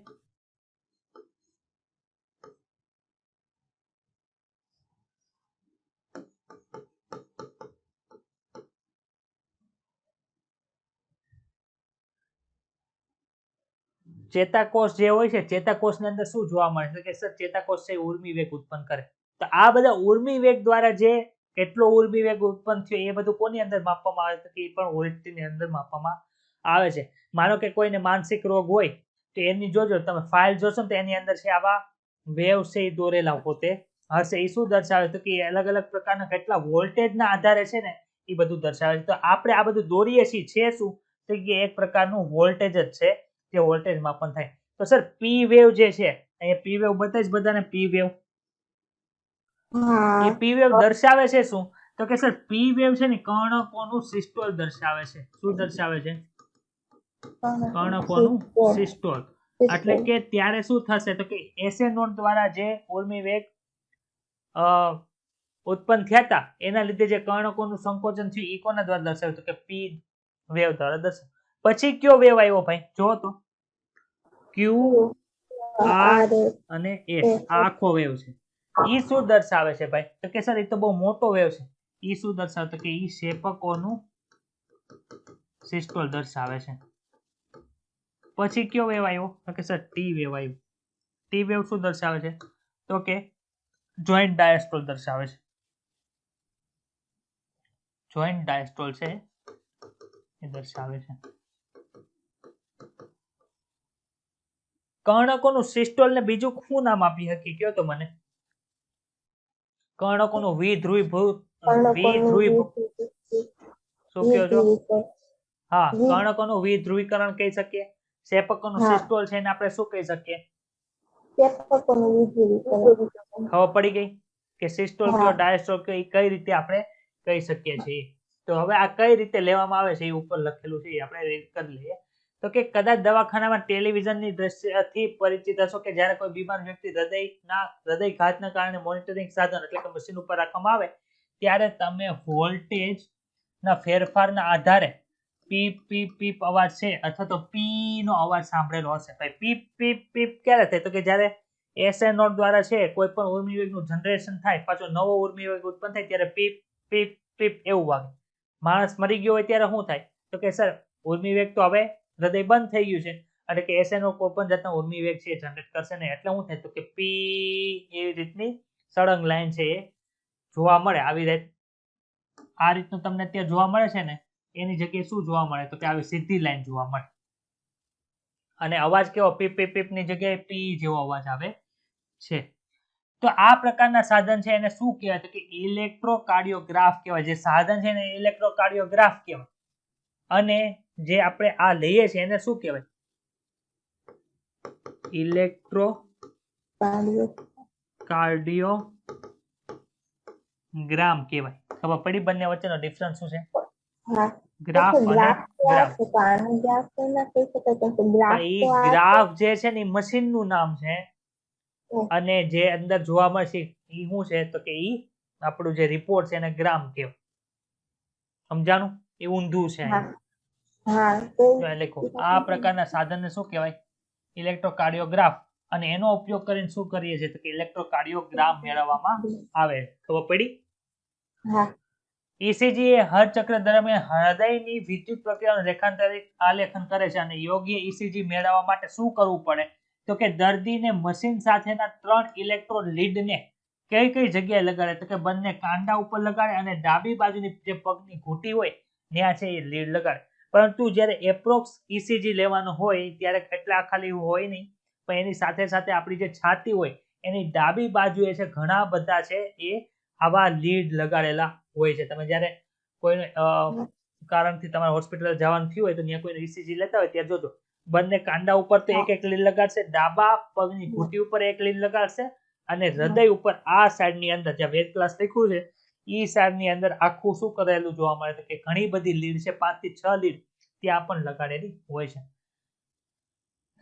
ચેતાકોષ જે હોય છે ચેતાકોષની અંદર શું જોવા મળે છે કે સર ચેતાકોષ છે ઉર્મી વેગ ઉત્પન્ન કરે તો આ બધા ઉર્મી વેગ દ્વારા જે કેટલો ઉર્મી વેગ ઉત્પન્ન થયો એ બધું કોની અંદર માપવામાં આવે છે કે એ પણ વોલ્ટની અંદર માપવામાં આવે છે માનો કે કોઈને માનસિક રોગ હોય તો એની જોજો તમે ફાઇલ જોશો તો એની અંદર છે આવા વેવ છે એ દોરેલા પોતે હશે એ શું દર્શાવે તો કે અલગ અલગ પ્રકારના કેટલા વોલ્ટેજના આધારે છે ને એ બધું દર્શાવે છે તો આપણે આ બધું દોરીએ છીએ છે શું તો કે એક પ્રકારનું વોલ્ટેજ જ છે જે વોલ્ટેજ માપન થાય તો સર પી વેવ જે છે અહીંયા પી વેવ બતાવીશ બધાને પી વેવ એ પી વેવ દર્શાવે છે શું તો કે સર પી વેવ છે ને કર્ણકોનું સિસ્ટોલ દર્શાવે છે શું દર્શાવે છે કર્ણકોનું સિસ્ટોલ એટલે કે ત્યારે શું થશે તો કે એસએ નોટ દ્વારા જે ઉર્મી વેગ ઉત્પન્ન થયા હતા એના લીધે જે કર્ણકોનું સંકોચન થયું એ કોના દ્વારા દર્શાવ્યું તો કે પી વેવ દ્વારા દર્શાવ્યું પછી કયો વેવ આવ્યો ભાઈ જો તો ક્યુ આર અને એસ આખો વેવ છે ઈ શું દર્શાવે છે ભાઈ તો કે સર એ તો બહુ મોટો વેવ છે ઈ શું દર્શાવે તો કે ઈ શેપકોનું સિસ્ટોલ દર્શાવે છે પછી કયો વેવ આવ્યો તો કે સર ટી વેવ આવ્યો ટી વેવ શું દર્શાવે છે તો કે જોઈન્ટ ડાયસ્ટોલ દર્શાવે છે જોઈન્ટ ડાયસ્ટોલ છે એ દર્શાવે છે કર્ણકોનું સિસ્ટોલ ને બીજું શું નામ આપી શકી કયો તો મને કર્ણકોનું વિધ્રુવીભૂત શું કહો છો હા કર્ણકોનું વિધ્રુવીકરણ કહી શકીએ શેપકોનું સિસ્ટોલ છે એને આપણે શું કહી શકીએ ખબર પડી ગઈ કે સિસ્ટોલ કયો ડાયસ્ટોલ કયો એ કઈ રીતે આપણે કહી શકીએ છીએ તો હવે આ કઈ રીતે લેવામાં આવે છે એ ઉપર લખેલું છે એ આપણે રીડ કરી લઈએ તો કે કદાચ દવાખાનામાં ટેલિવિઝનની દ્રશ્યથી પરિચિત હશો કે જ્યારે કોઈ બીમાર વ્યક્તિ હૃદયઘાતના કારણે મોનિટરિંગ સાધન એટલે કે મશીન ઉપર રાખવામાં આવે ત્યારે તમે વોલ્ટેજના ફેરફારના આધારે પીપ પીપ પીપ અવાજ છે અથવા તો પી નો અવાજ સાંભળેલો હશે ભાઈ પીપ પીપ પીપ ક્યારે થાય તો કે જ્યારે એસએ નોટ દ્વારા છે કોઈ પણ ઉર્મી વેગનું જનરેશન થાય પાછો નવો ઉર્મી વેગ ઉત્પન્ન થાય ત્યારે પીપ પીપ પીપ એવું વાગે માણસ મરી ગયો હોય ત્યારે શું થાય તો કે સર ઉર્મી વેગ તો હવે હૃદય બંધ થઈ ગયું છે એટલે કે એસએ નો કોઈ પણ જાતનો ઉર્મી વેગ છે જનરેટ કરશે નહીં એટલે શું થાય તો કે પી એવી રીતની સળંગ લાઈન છે એ જોવા મળે આવી રીતે આ રીતનું તમને ત્યાં જોવા મળે છે ને એની જગ્યાએ શું જોવા મળે તો કે આવી સીધી લાઈન જોવા મળે અને અવાજ કેવો પીપ પીપ પીપ ની જગ્યાએ પી જેવો અવાજ આવે છે તો આ પ્રકારના સાધન છે એને શું કહેવાય તો કે ઇલેક્ટ્રોકાર્ડિયોગ્રાફ કહેવાય જે સાધન છે એને ઇલેક્ટ્રોકાર્ડિયોગ્રાફ કહેવાય અને જે આપણે આ લઈએ છીએ એને શું કહેવાય ઇલેક્ટ્રોકાર્ડિયોગ્રામ કહેવાય ખબર પડી બંને વચ્ચેનો ડિફરન્સ શું છે ગ્રાફ અને ગ્રાફ જે છે ને મશીન નું નામ છે અને જે અંદર જોવા મળશે ઈ શું છે તો કે ઈ આપણું જે રિપોર્ટ છે એને ગ્રામ કહેવાય સમજાણું એ ઊંધું છે લખો આ પ્રકારના સાધનને શું કહેવાય ઇલેક્ટ્રોકાર્ડિયોગ્રાફ અને એનો ઉપયોગ કરીને શું કરીએ છીએ તો કે ઇલેક્ટ્રોકાર્ડિયોગ્રામ મેળવવામાં આવે ખબર પડી ECG એ હર ચક્ર દરમિયાન હૃદયની વિદ્યુત પ્રક્રિયાનું રેખાંતરિત આલેખન કરે છે અને યોગ્ય ECG મેળવવા માટે શું કરવું પડે તો કે દર્દીને મશીન સાથેના 3 ઇલેક્ટ્રોડ લીડને કઈ કઈ જગ્યાએ લગાડે તો કે બંને કાંડા ઉપર લગાડે અને ડાબી બાજુની જે પગની ઘૂંટી હોય ત્યાં છે એ લીડ લગાડે પરંતુ જ્યારે એપ્રોક્સ ECG લેવાનું હોય ત્યારે કેટલા ખાલી હોય નહીં પણ એની સાથે સાથે આપણી જે છાતી હોય એની ડાબી બાજુએ છે ઘણા બધા છે એ આવા લીડ લગાડેલા હોય છે તમે જ્યારે કોઈ કારણથી તમારે હોસ્પિટલ જવાનું થયું હોય તો ત્યાં કોઈ ECG લેતા હોય ત્યાં જોજો બંને કાંડા ઉપર તો એક એક લીડ લગાડશે ડાબા પગની ઘૂંટી ઉપર એક લીડ લગાડશે અને હૃદય ઉપર આ સાઈડની અંદર જ્યાં વેદ ક્લાસ લખ્યું છે ઈ સાઈડની અંદર આખું શું કરેલું જોવા મળે તો કે ઘણી બધી લીડ છે 5 થી 6 લીડ ત્યાં પણ લગાડેલી હોય છે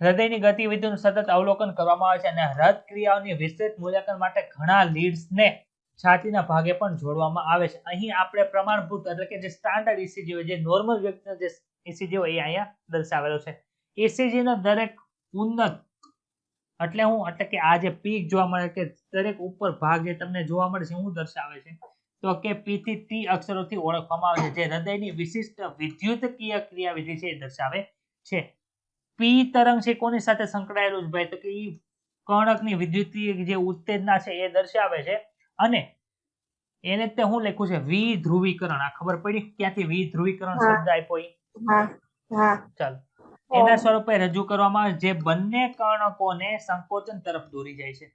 હૃદયની ગતિવિધિનું સતત અવલોકન કરવામાં આવે છે અને હૃદ ક્રિયાઓની વિસ્તૃત મૂલ્યાંકન માટે ઘણા લીડ્સને છાતીના ભાગે પણ જોડવામાં આવે છે અહીં આપણે પ્રમાણભૂત એટલે કે જે સ્ટાન્ડર્ડ ECG હોય જે નોર્મલ વ્યક્તિનો જે ECG હોય એ અહીંયા દર્શાવેલો છે ECG નો દરેક ઉન્નત એટલે કે આ જે પીક જોવા મળે કે દરેક ઉપર ભાગ જે તમને જોવા મળે છે શું દર્શાવે છે તો કે પી થી ટી અક્ષરોથી ઓળખવામાં આવે છે જે હૃદયની વિશિષ્ટ વિદ્યુતકીય ક્રિયાવિધિ છે એ દર્શાવે છે પી તરંગ છે કોની સાથે સંકળાયેલું છે ભાઈ તો કે ઈ કર્ણકની વિદ્યુતીય જે ઉત્તેજના છે એ દર્શાવે છે અને એને તે હું લખ્યું છે વિધ્રુવીકરણ આ ખબર પડી ક્યાંથી વિધ્રુવીકરણ શબ્દ આપ્યો ઈ ચાલો એના સ્વરૂપે રજૂ કરવામાં આવે જે બંને કર્ણકોને સંકોચન તરફ દોરી જાય છે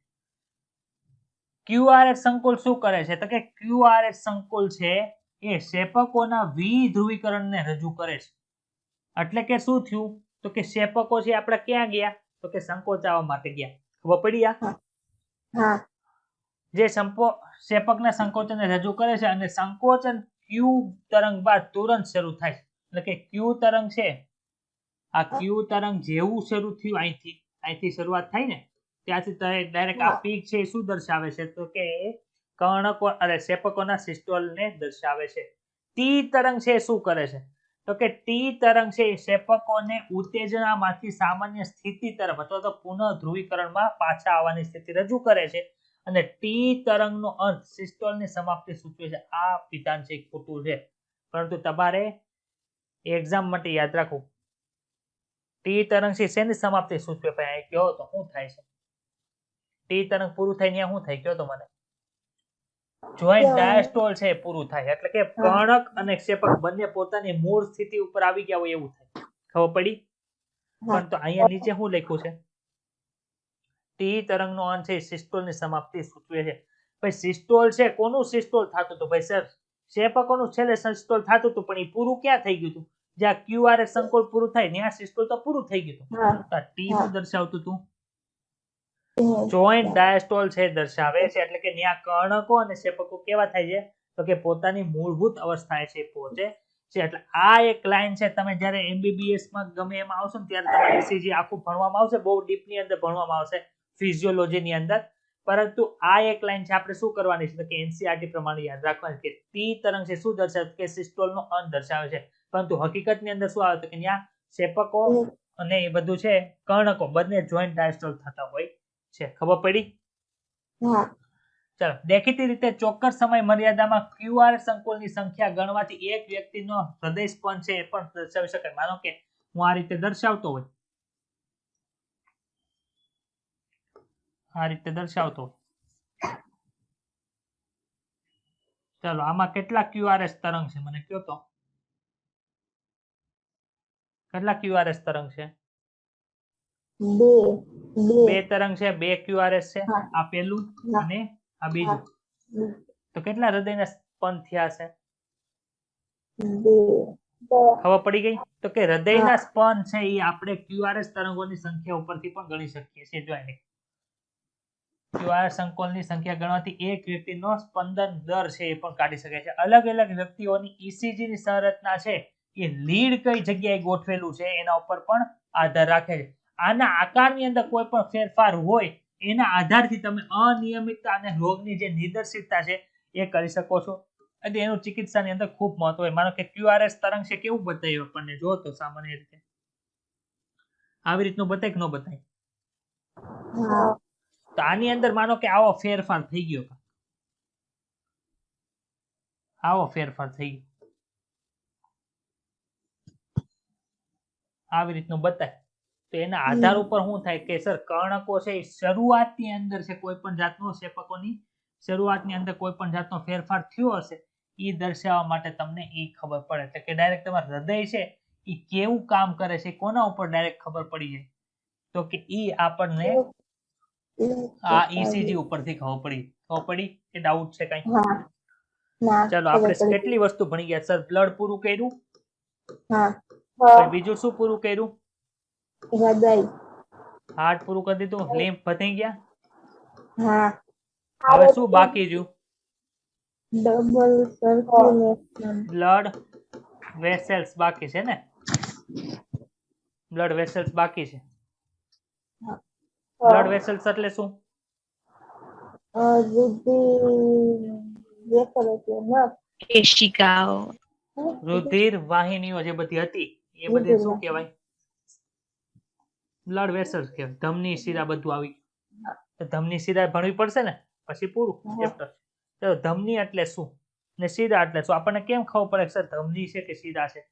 QRS સંકુલ શું કરે છે તો કે QRS સંકુલ છે એ શેપકોના વિધ્રુવીકરણને રજૂ કરે છે એટલે કે શું થયું તો કે શેપકો છે આપણે ક્યાં ગયા તો કે સંકોચાવા માટે ગયા ખબર પડી આ જે શેપકના સંકોચનને રજૂ કરે છે અને સંકોચન Q તરંગ બાદ તુરંત શરૂ થાય છે એટલે કે Q તરંગ છે આ Q તરંગ જેવું શરૂ થયું અહીંથી શરૂઆત થાય ને ત્યાંથી ડાયરેક્ટ આ પીક છે એ શું દર્શાવે છે તો કે કર્ણકો અરે શેપકોના સિસ્ટોલને દર્શાવે છે ટી તરંગ છે શું કરે છે તો કે ટી તરંગ છે શેપકોને ઉત્તેજનામાંથી સામાન્ય સ્થિતિ તરફ અથવા તો પુનઃ ધ્રુવીકરણમાં પાછા આવવાની સ્થિતિ રજૂ કરે છે અને ટી તરંગનો અંત સિસ્ટોલની સમાપ્તિ સૂચવે છે આ વિધાન છે ખોટું છે પરંતુ તમારે એક્ઝામ માટે યાદ રાખવું ટી તરંગ છે શેની સમાપ્તિ સૂચવે ભાઈ કહો તો શું થાય છે ટી તરંગ પૂરું થાય ત્યાં શું થાય કહો તો મને જોઈન્ટ ડાયસ્ટોલ છે પૂરું થાય એટલે કે કર્ણક અને ક્ષેપક બંને પોતાની મૂળ સ્થિતિ ઉપર આવી ગયા હોય એવું થાય ખબર પડી પણ તો અહીંયા નીચે શું લખ્યું છે ટી તરંગનો અંત છે સિસ્ટોલની સમાપ્તિ સૂચવે છે ભાઈ સિસ્ટોલ છે કોનું સિસ્ટોલ થતું હતું ભાઈ સર શેપકોનું છેલ્લે સિસ્ટોલ થતું હતું પણ એ પૂરું ક્યાં થઈ ગયું હતું જ્યાં QRS સંકોલ પૂરું થાય ત્યાં સિસ્ટોલ તો પૂરું થઈ ગયું હતું ટી નું દર્શાવતું હતું જોઈન્ટ ડાયસ્ટોલ છે દર્શાવે છે એટલે કે ત્યાં કર્ણકો અને શેપકો કેવા થાય છે તો કે પોતાની મૂળભૂત અવસ્થાએ છે પહોંચે છે એટલે આ એક લાઈન છે તમે જ્યારે MBBS માં ગમે એમાં આવશો ને ત્યારે તમારે ECG આખું ભણવામાં આવશે બહુ ડીપ ની અંદર ભણવામાં આવશે ફિઝિયોલોજી ની અંદર પરંતુ આ એક લાઈન છે આપણે શું કરવાની છે કે NCERT પ્રમાણે યાદ રાખવાની કે ટી તરંગ છે શું દર્શાવે કે સિસ્ટોલનો અંત દર્શાવે છે પરંતુ હકીકતની અંદર શું આવે તો કે ત્યાં શેપકો અને એ બધું છે કર્ણકો બંને જોઈન્ટ ડાયસ્ટોલ થતા હોય છે ખબર પડી ચાલો દેખીતી રીતે ચોક્કસ સમય મર્યાદામાં QR સંકુલની સંખ્યા ગણવાથી એક વ્યક્તિનો હૃદય સ્પંદ છે એ પણ દર્શાવી શકાય માનો કે હું આ રીતે દર્શાવતો હોય ચાલો આમાં કેટલા QRS તરંગ છે મને કહો તો કેટલા QRS તરંગ છે બે તરંગ છે બે QRS છે આ પહેલું અને આ બીજું તો કેટલા હૃદયના સ્પંદ થયા છે ખબર પડી ગઈ તો કે હૃદયના સ્પંદ છે એ આપણે QRS તરંગોની સંખ્યા ઉપરથી પણ ગણી શકીએ છીએ જો એને QRS સંકોલની સંખ્યા ગણવાથી એક વ્યક્તિનો સ્પંદન દર છે એ પણ કાઢી શકાય છે અલગ અલગ વ્યક્તિઓની ECG ની સંરચના છે એ લીડ કઈ જગ્યાએ ગોઠવેલું છે એના ઉપર પણ આધાર રાખે છે આના આકારની અંદર કોઈ પણ ફેરફાર હોય એના આધારથી તમે અનિયમિતતા અને રોગની જે નિર્દેશિતતા છે એ કરી શકો છો અને એનું ચિકિત્સાની અંદર ખૂબ મહત્વ હોય માનો કે QRS તરંગ છે કેવું બતાવ્યું આપણને જો તો સામાન્ય રીતે આવી રીતનું બતાય કે ન બતાય તો આની અંદર માનો કે આવો ફેરફાર થઈ ગયો આવી રીતનું બતાય તો એના આધાર ઉપર શું થાય કે સર કર્ણકો છે શરૂઆતની અંદર છે કોઈ પણ જાતનો શેપકોની શરૂઆતની અંદર કોઈ પણ જાતનો ફેરફાર થયો હશે એ દર્શાવવા માટે તમને એ ખબર પડે એટલે કે ડાયરેક્ટ તમારું હૃદય છે એ કેવું કામ કરે છે કોના ઉપર ડાયરેક્ટ ખબર પડી જાય તો કે ઈ આપણને આ ECG ઉપરથી ખબર પડી કે ડાઉટ છે કઈ ચાલો આપણે કેટલી વસ્તુ ભણી ગયા સર બ્લડ પૂરું કર્યું બીજું શું પૂરું કર્યું હૃદય હાર્ટ પૂરું કરી દીધું લિમ્ફ પતી ગયા હવે શું બાકી રહ્યું ડબલ સર્ક્યુલેશન બ્લડ વેસલ્સ બાકી છે ને બ્લડ વેસલ્સ બાકી છે બ્લડ વેસલ્સ એટલે શું કેશિકાઓ રુધિર વાહિનીઓ જે બધી હતી એ બધી શું કહેવાય બ્લડ વેસલ્સ કહેવાય. ધમની શિરા બધું આવી ગયું. તો ધમની શિરા ભણવી પડશે ને, પછી પૂરું ચેપ્ટર. તો ધમની એટલે શું ને શિરા એટલે શું, આપણને કેમ ખબર પડે સર ધમની છે કે શિરા છે?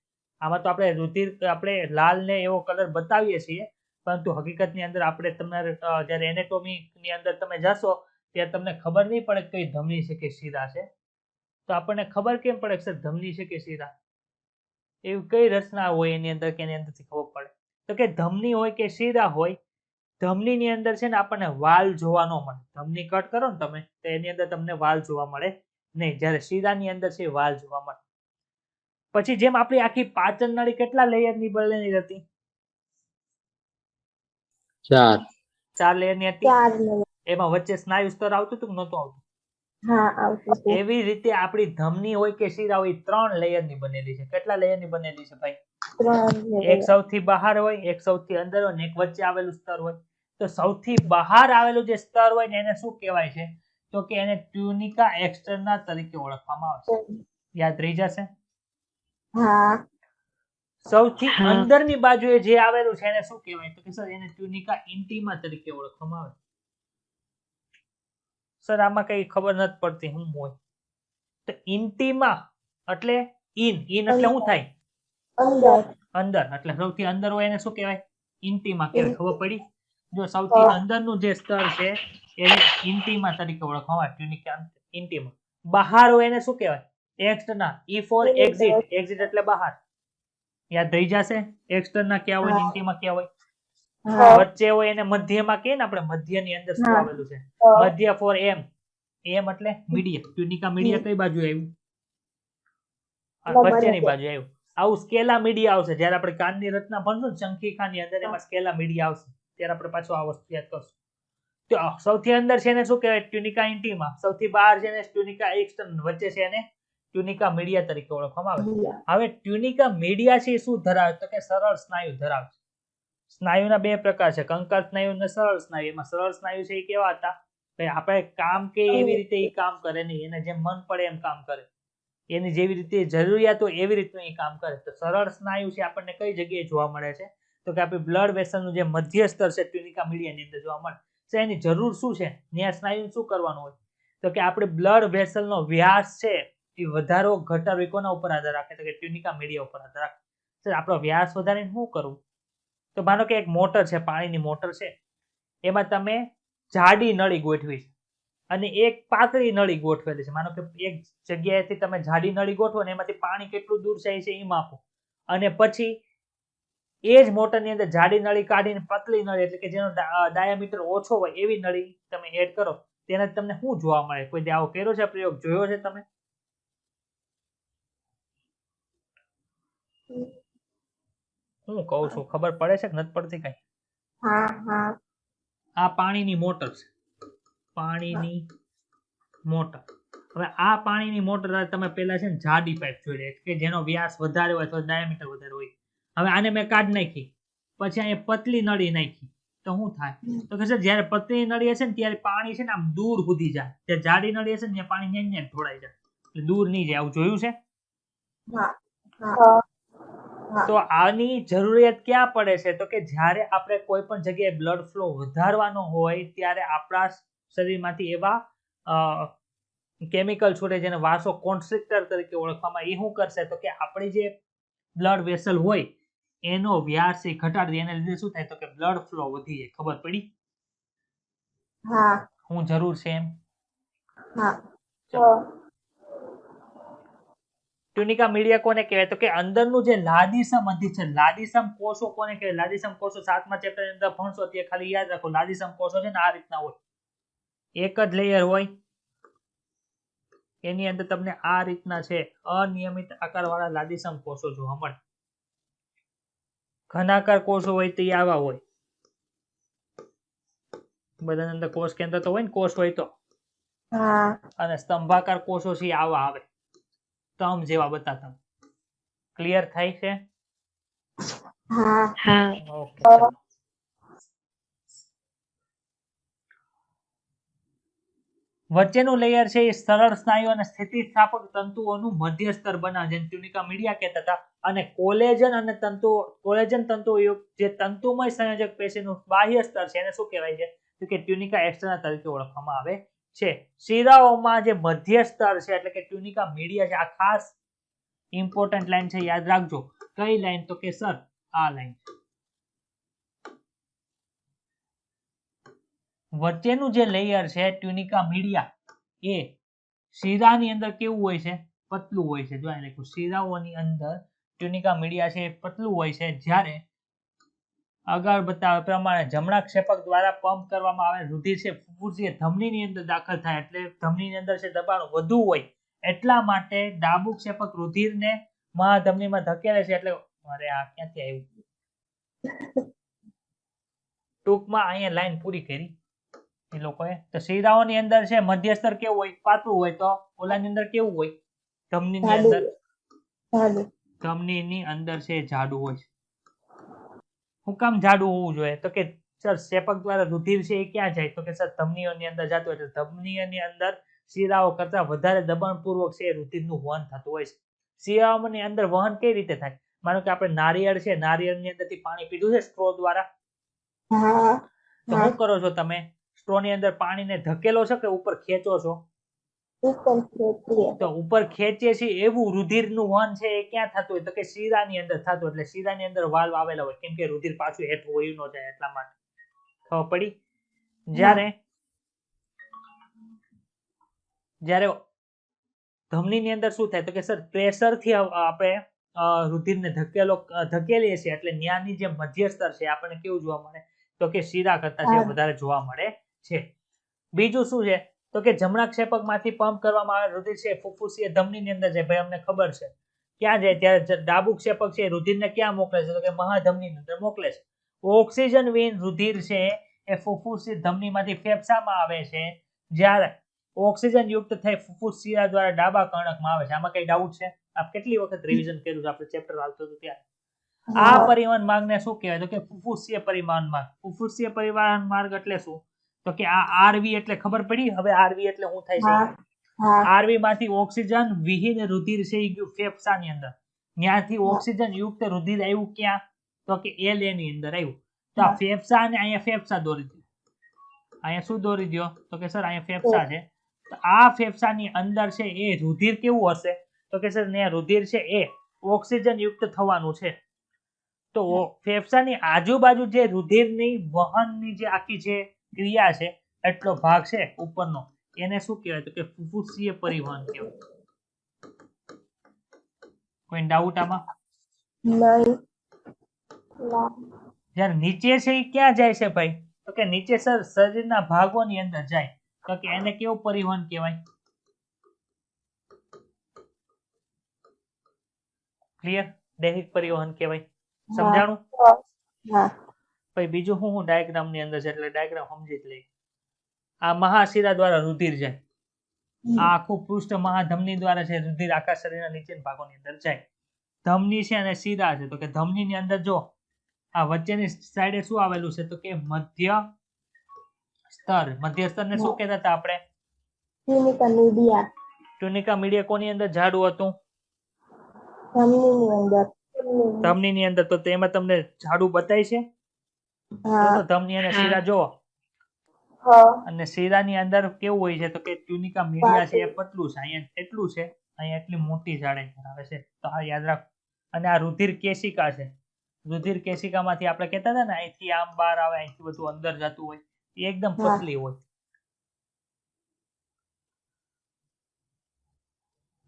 આમાં તો આપણે રુધિર, આપણે લાલ ને એવો કલર બતાવીએ છીએ, પરંતુ હકીકતની અંદર આપણે તમારે જ્યારે એનેટોમી ની અંદર તમે જશો ત્યારે તમને ખબર નહીં પડે કઈ ધમની છે કે શિરા છે. તો આપણને ખબર કેમ પડે સર ધમની છે કે શિરા? એવી કઈ રચના હોય એની અંદર કે એની અંદરથી ખબર પડે? તો કે ધમની હોય કે શિરા હોય, ધમની ની અંદર છે ને આપણને વાલ જોવા ન મળે. ધમની કટ કરો ને તમે તો એની અંદર તમને વાલ જોવા મળે નહીં, જ્યારે શિરાની અંદર છે વાલ જોવા મળે. પછી જેમ આપણી આખી પાચન નળી કેટલા લેયર ની બનેલી હતી? 4 લેયર ની હતી. 4 લેયર. એમાં વચ્ચે સ્નાયુ સ્તર આવતું હતું કે નહોતું આવતું? હા, આવતું હતું. એવી રીતે આપણી ધમની હોય કે શિરા હોય 3 લેયર ની બનેલી છે. કેટલા લેયર ની બનેલી છે ભાઈ? 3 એક લેયર. સૌથી બહાર હોય, એક સૌથી અંદર હોય ને એક વચ્ચે આવેલું સ્તર હોય. તો સૌથી બહાર આવેલું જે સ્તર હોય ને એને શું કહેવાય છે? તો કે એને ટ્યુનિકા એક્સટર્ના તરીકે ઓળખવામાં આવે છે. યાદ રહી જશે. હા. સૌથી હા. અંદરની બાજુએ જે આવેલું છે એને શું કહેવાય? તો કે સર એને ટ્યુનિકા ઇન્ટિમા તરીકે ઓળખવામાં આવે. સર આમાં કઈ ખબર નથી પડતી હું હોય. તો ઇન્ટિમા એટલે ઇન એટલે શું થાય? અંદર. અંદર. એટલે સૌથી અંદર હોય એને શું કહેવાય? ઇન્ટિમા કહેવાય. ખબર પડી? જો સૌથી અંદરનું જે સ્તર છે એને ઇન્ટિમા તરીકે ઓળખવામાં આવે, ટ્યુનિકા ઇન્ટિમા. બહાર હોય એને શું કહેવાય? એક્સટર્ના. E for exit. એક્ઝિટ એટલે બહાર. યાદ રહી જશે. એક્સટર્ના ક્યાં હોય, ઇન્ટિમા ક્યાં હોય? હા. વચ્ચે હોય એને મધ્યમાં કહીએ ને આપણે, મધ્યની અંદર શું હા. આવેલું છે? મધ્ય ફોર એમ. એમ એટલે મીડિયા. ટ્યુનિકા મીડિયા કઈ બાજુ આવ્યું? વચ્ચેની બાજુ આવ્યું. આવું સ્કેલા મીડિયા આવશે જ્યારે આપણે કાનની રચના ભણશું ને શંખિકાની અંદર, એમાં સ્કેલા મીડિયા આવશે ત્યારે આપણે પાછું આ વસ્તુ યાદ કરશું. તો સૌથી અંદર છે એને શું કહેવાય? ટ્યુનિકા ઇન્ટિમા. સૌથી બહાર છે એને ટ્યુનિકા એક્સટર્નલ. વચ્ચે છે એને ટ્યુનિકા મીડિયા તરીકે ઓળખવામાં આવે. હવે ટ્યુનિકા મીડિયા છે એ શું ધરાવે? તો કે સરળ સ્નાયુ ધરાવે છે. સ્નાયુના 2 પ્રકાર છે, કંકાલ સ્નાયુ અને સરળ સ્નાયુ. એમાં સરળ સ્નાયુ છે એ કેવા હતા? આપણે કામ કે એવી રીતે એ કામ કરે નહીં, એને જેમ મન પડે એમ કામ કરે, એની જેવી રીતે જરૂરિયાત હોય એવી રીતનું એ કામ કરે. તો સરળ સ્નાયુ છે આપણને કઈ જગ્યાએ જોવા મળે છે? તો કે આપણી બ્લડ વેસલનું જે મધ્ય સ્તર છે ટ્યુનિકા મીડિયાની અંદર જોવા મળે છે. એની જરૂર શું છે? ન્યા સ્નાયુ શું કરવાનું હોય? તો કે આપણે બ્લડ વેસલનો વ્યાસ છે એ વધારો ઘટાડો કોના ઉપર આધાર રાખે? તો કે ટ્યુનિકા મીડિયા ઉપર આધાર રાખે. સર આપણો વ્યાસ વધારીને શું કરવું? તો માનો કે એક મોટર છે, પાણીની મોટર છે, એમાં તમે જાડી નળી ગોઠવી છે અને એક પાતળી નળી ગોઠવેલી છે. માનો કે એક જગ્યાએથી તમે જાડી નળી ગોઠવો ને એમાંથી પાણી કેટલું દૂર જાય છે એ માપો, અને પછી એ જ મોટરની અંદર જાડી નળી કાઢીને પતલી નળી એટલે કે જેનો ડાયામીટર ઓછો હોય એવી નળી તમે એડ કરો, તેનાથી તમને શું જોવા મળે? કોઈ આવો કર્યો છે પ્રયોગ? જોયો છે તમે? હું કહું છું ખબર પડે છે કે નથી પડતી કઈ? હા. હા. આ પાણીની મોટર છે, પાણીની મોટર. હવે આ પાણીની મોટર તમે પેલા છે ને જાડી પાઇપ જોઈ કે જેનો વ્યાસ વધારે હોય અથવા ડાયામીટર વધારે હોય. હવે આને મેં કાઢી નાખી, પછી અહીંયા પતલી નળી નાખી, તો શું થાય? તો કે સર જ્યારે પતલી નળી હશે ને ત્યારે પાણી છે ને આમ દૂર સુધી જાય, જે જાડી નળી હશે ને ત્યાં પાણી ન્યા ઢોળાઈ જાય, એટલે દૂર નહીં જાય. આવું જોયું છે? હા. તો આની જરૂરિયાત ક્યાં પડે છે? તો કે જ્યારે આપણે કોઈ પણ જગ્યાએ બ્લડ ફ્લો વધારવાનો હોય ત્યારે આપણા શરીરમાંથી એવા કેમિકલ છૂટે જેને વાસો કોન્સ્ટ્રિક્ટર તરીકે ઓળખવામાં. એ શું કરશે? તો કે આપણી જે બ્લડ વેસલ હોય એનો વ્યાસ એ ઘટાડી દે. એને લીધે શું થાય? તો કે બ્લડ ફ્લો વધી જાય. ખબર પડી? હા. હું જરૂર છે એમ? હા. ટ્યુનિકા મીડિયા કોને કહેવાય? તો કે અંદરનું જે લાદીસમ અધિ છે, લાદીસમ કોષો કોને કહેવાય? લાદીસમ કોષો 7મા ચેપ્ટર ની અંદર ભણશો તે ખાલી યાદ રાખો. લાદીસમ કોષો છે ને આ રીતના હોય, એક જ લેયર હોય, એની અંદર તમને આ રીતના છે અનિયમિત આકારવાળા લાદીસમ કોષો જોવા મળે. ઘનાકાર કોષો હોય તે આવા હોય, બધાની અંદર કોષ કેન્દ્ર તો હોય ને, કોષ હોય તો. હા. અને સ્તંભાકાર કોષો છે આવા આવે, સ્તંભ જેવા બતાતા. ક્લિયર થાય છે? હા. હા. ઓકે, ચલો. વચ્ચેનું લેયર છે એ સરળ સ્નાયુ અને સ્થિતિસ્થાપક તંતુઓનું મધ્ય સ્તર બનાવે જેને ટ્યુનિકા મીડિયા કહેતા હતા. અને કોલેજન તંતુયુક્ત જે તંતુમય સંયોજક પેશીનું બાહ્ય સ્તર છે એને શું કહેવાય છે? તો કે ટ્યુનિકા એક્સટર્ના તરીકે ઓળખવામાં આવે છે. શિરાઓમાં જે મધ્ય સ્તર છે એટલે કે ટ્યુનિકા મીડિયા છે, આ ખાસ ઇમ્પોર્ટન્ટ લાઈન છે, યાદ રાખજો. કઈ લાઈન? તો કે સર આ લાઈન. વચ્ચેનું જે લેયર છે ટ્યુનિકા મીડિયા એ શિરાની અંદર કેવું હોય છે? પતલું હોય છે. જો અહીં લખ્યું શિરાઓની અંદર ટ્યુનિકા મીડિયા છે એ પતલું હોય છે. જ્યારે આગળ બતાવ્યા પ્રમાણે જમણા ક્ષેપક દ્વારા પંપ કરવામાં આવે રુધિર છે ફુફુસીય ધમનીની અંદર દાખલ થાય એટલે ધમનીની અંદર છે દબાણ વધુ હોય એટલા માટે ડાબુ ક્ષેપક રુધિરને મહાધમનીમાં ધકેલે છે. એટલે અરે આ ક્યાંથી આવ્યું? ટૂંકમાં અહીંયા લાઈન પૂરી કરી એ લોકોએ. તો શિરાઓની અંદર છે મધ્યસ્તર કેવું હોય? પાતળું હોય. તો ઓલાની અંદર કેવું હોય? ધમનીની અંદર ધમનીની અંદર છે જાડું હોય. શું કામ જાડું હોવું જોઈએ? તો કે સર ક્ષેપક દ્વારા રુધિર છે એ ક્યાં જાય? તો કે સર ધમનીઓની અંદર જતું એટલે ધમનીઓની અંદર શિરાઓ કરતા વધારે દબાણપૂર્વક છે રુધિરનું વહન થતું હોય છે. શિરાઓની અંદર વહન કઈ રીતે થાય? માનો કે આપણે નારિયેળ છે, નારિયેળની અંદરથી પાણી પીધું છે સ્ટ્રો દ્વારા, તો શું કરો છો તમે? સ્ટ્રોની અંદર પાણીને ધકેલો છો કે ઉપર ખેંચો છો? તો ઉપર ખેંચીએ છીએ એવું રુધિરનું વહન છે એ ક્યાં થતું હોય? તો કે શિરાની અંદર થતું. એટલે શિરાની અંદર વાલ્વ આવેલા હોય કેમ કે રુધિર પાછું હેઠું વહી ન જાય એટલા માટે. ખબર પડી? જ્યારે ધમનીની અંદર શું થાય? તો કે સર પ્રેશરથી આપણે રુધિરને ધકેલીએ છીએ એટલે ન્યાની જે મધ્ય સ્તર છે આપણને કેવું જોવા મળે? તો કે શિરા કરતા છે વધારે જોવા મળે છે. બીજું શું છે? તો કે જમણા ક્ષેપકમાંથી પંપ કરવામાં આવે રુધિર છે ફુફુસીય ધમનીની અંદર જાય. ભાઈ અમને ખબર છે ક્યાં જાય? ત્યારે ડાબુ ક્ષેપક છે રુધિરને ક્યાં મોકલે છે? તો કે મહાધમનીની અંદર મોકલે છે. ઓક્સિજન વિહીન રુધિર છે એ ફુફુસીય ધમનીમાંથી ફેફસામાં આવે છે. જ્યારે ઓક્સિજન યુક્ત થઈ ફુફુસ શિરા દ્વારા ડાબા કર્ણકમાં આવે છે. આમાં કઈ ડાઉટ છે? આપ કેટલી વખત રિવિઝન કર્યું છે આપણે ચેપ્ટર આવતું હતું ત્યારે? આ પરિવહન માર્ગને શું કહેવાય? તો કે ફુફુસીય પરિવહન માર્ગ. ફુફુસીય પરિવહન માર્ગ એટલે શું? તો કે આ આરવી એટલે ખબર પડી? હવે આરવી એટલે શું થાય છે? આરવી માંથી ઓક્સિજન વિહીન રુધિર છે એ ગયું ફેફસાની અંદર. ત્યાંથી ઓક્સિજન યુક્ત રુધિર આવ્યું ક્યાં? તો કે એલએ ની અંદર આવ્યું. તો આ ફેફસા અને અહીંયા ફેફસા દોરી દો. અહીંયા શું દોરી દો? તો કે સર અહીંયા ફેફસા છે. તો આ ફેફસાની અંદર છે એ રુધિર કેવું હશે? તો કે સર ત્યાં રુધિર છે એ ઓક્સિજન યુક્ત થવાનું છે. તો ફેફસાની આજુબાજુ જે રુધિરની વહનની જે આખી જે ક્રિયા છે એટલો ભાગ છે ઉપરનો એને શું કહેવાય? તો કે ફુફુસીય પરિવહન કહેવાય. કોઈ ડાઉટ આમાં? જ્યારે નીચે છે એ ક્યાં જાય છે ભાઈ? તો કે નીચે સર શરીરના ભાગોની અંદર જાય. તો કે એને કેવું પરિવહન કહેવાય? ક્લિયર? દૈહિક પરિવહન કહેવાય. સમજાણું? પછી બીજું હું ડાયાગ્રામ ની અંદર છે એટલે ડાયાગ્રામ સમજી જ લઈએ. આ મહાશિરા દ્વારા રુધિર જાય. આ આખું પૃષ્ઠ મહાધમની દ્વારા છે રુધિર આખા શરીરના નીચેના ભાગોની અંદર જાય. ધમની છે અને શિરા છે. તો કે ધમનીની અંદર જો આ વચ્ચેની સાઈડે શું આવેલું છે? તો કે મધ્ય સ્તર. મધ્ય સ્તરને શું કહેતા હતા આપણે? Tunica media. ટ્યુનિકા મીડિયા કોની અંદર જાડું હતું? ધમનીની અંદર. ધમનીની અંદર. તો તેમાં તમને જાડું બતાય છે? તો ધમની અને શિરા જો અને શિરાની અંદર કેવું હોય છે? તો કે ટ્યુનિકા મીડિયા છે એ પતલું છે. અહીંયા એટલું છે, અહીંયા એટલી મોટી જાડાઈ ધરાવે છે. તો આ યાદ રાખો. અને આ રુધિર કેશિકા છે. રુધિર કેશિકામાંથી આપણે કહેતા હતા ને અહીંથી આમ બહાર આવે, અહીંથી બધું અંદર જતું હોય, એ એકદમ પતલી હોય.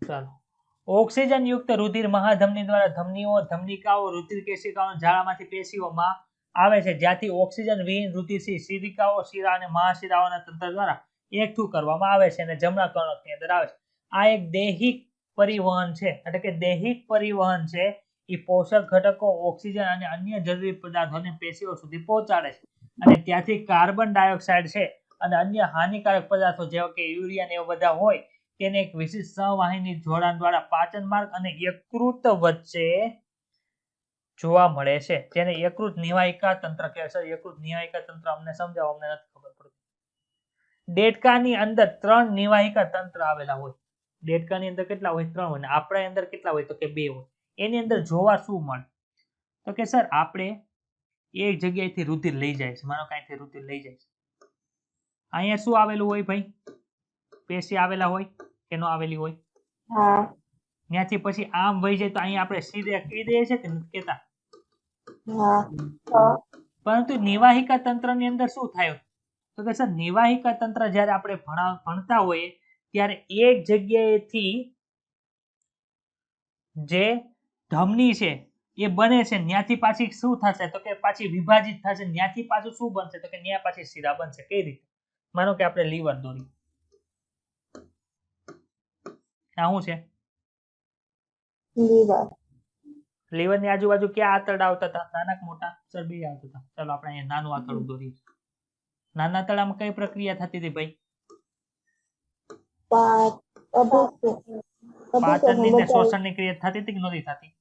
ચાલો. ઓક્સિજન યુક્ત રુધિર મહાધમની દ્વારા ધમનીઓ, ધમનિકાઓ, રુધિર કેશિકાઓ, ઝાડામાંથી પેશીઓમાં આવે છે. જ્યાંથી ઓક્સિજન વિહીન રુધિર શિરિકાઓ, શિરા અને મહાશિરાઓના તંત્ર દ્વારા એકઠું કરવામાં આવે છે અને જમણા કર્ણકની અંદર આવે છે. આ એક દૈહિક પરિવહન છે. એટલે કે દૈહિક પરિવહન છે એ પોષક ઘટકો, ઓક્સિજન અને અન્ય જરૂરી પદાર્થોને પેશીઓ સુધી પહોંચાડે છે અને ત્યાંથી કાર્બન ડાયોક્સાઇડ છે અને અન્ય હાનિકારક પદાર્થો જેવા કે યુરિયા ને એવા બધા હોય તેને એક વિશિષ્ટ સહવાહિની જોડાણ દ્વારા પાચન માર્ગ અને યકૃત વચ્ચે જોવા મળે છે, જેને યકૃત નિવાહિકા તંત્ર કહેવાય છે. યકૃત નિવાહિકા તંત્ર અમને સમજાવો, અમને નથી ખબર પડતી. દેડકાની અંદર 3 નિવાહિકા તંત્ર આવેલા હોય. દેડકાની અંદર કેટલા હોય? 3 હોય. અને આપણા અંદર કેટલા હોય? તો કે 2 હોય. એની અંદર જોવા શું મળે? તો કે સર આપણે એક જગ્યાએથી રુધિર લઈ જાય છે, માનો કે અહીંથી રુધિર લઈ જાય છે, અહીંયા શું આવેલું હોય ભાઈ? પેશી આવેલા હોય કે ન આવેલી હોય? હા ત્યાંથી પછી આમ વહી જાય તો અહીંયા આપણે સીધે કહી દઈએ છે કે નથી કહેતા? હા પરંતુ નિવાહિકા તંત્રની અંદર શું થાય? તો કે સર નિવાહિકા તંત્ર જ્યારે આપણે ભણતા હોઈએ ત્યારે એક જગ્યાએથી જે ધમની છે એ બને છે, ત્યાંથી પાછી શું થશે? તો કે પાછી વિભાજિત થશે, ત્યાંથી પાછું શું બનશે? તો કે ત્યાં પાછી શીરા બનશે. કઈ રીતે? માનો કે આપણે લીવર દોરી, આ શું છે? લીવર. લીવર ની આજુબાજુ ક્યાં આંતરડા આવતા હતા? નાના કે મોટા? સર બે આવતા હતા. ચાલો આપણે અહીંયા નાનું આંતરડું દોરીએ. નાના આંતરડામાં કઈ પ્રક્રિયા થતી હતી ભાઈ? પાચનની ને શોષણની ક્રિયા થતી હતી કે નહોતી થતી?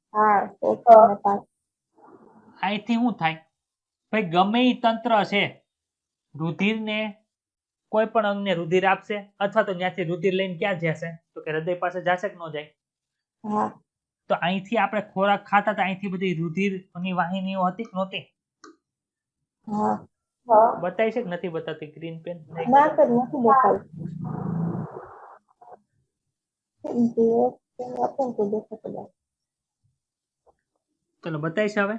અહીંથી શું થાય ભાઈ? ગમે એ તંત્ર છે, રુધિરને કોઈ પણ અંગને રુધિર આપશે અથવા તો ત્યાંથી રુધિર લઈને ક્યાં જશે? તો કે હૃદય પાસે જશે કે ન જાય? તો અહીંથી આપણે ખોરાક ખાતા હતા, અહીંથી બધી રુધિરની વાહિનીઓ હતી કે નહોતી? બતાવી છે કે નથી બતાતી? ગ્રીન પેન ચલો બતાવી છે હવે?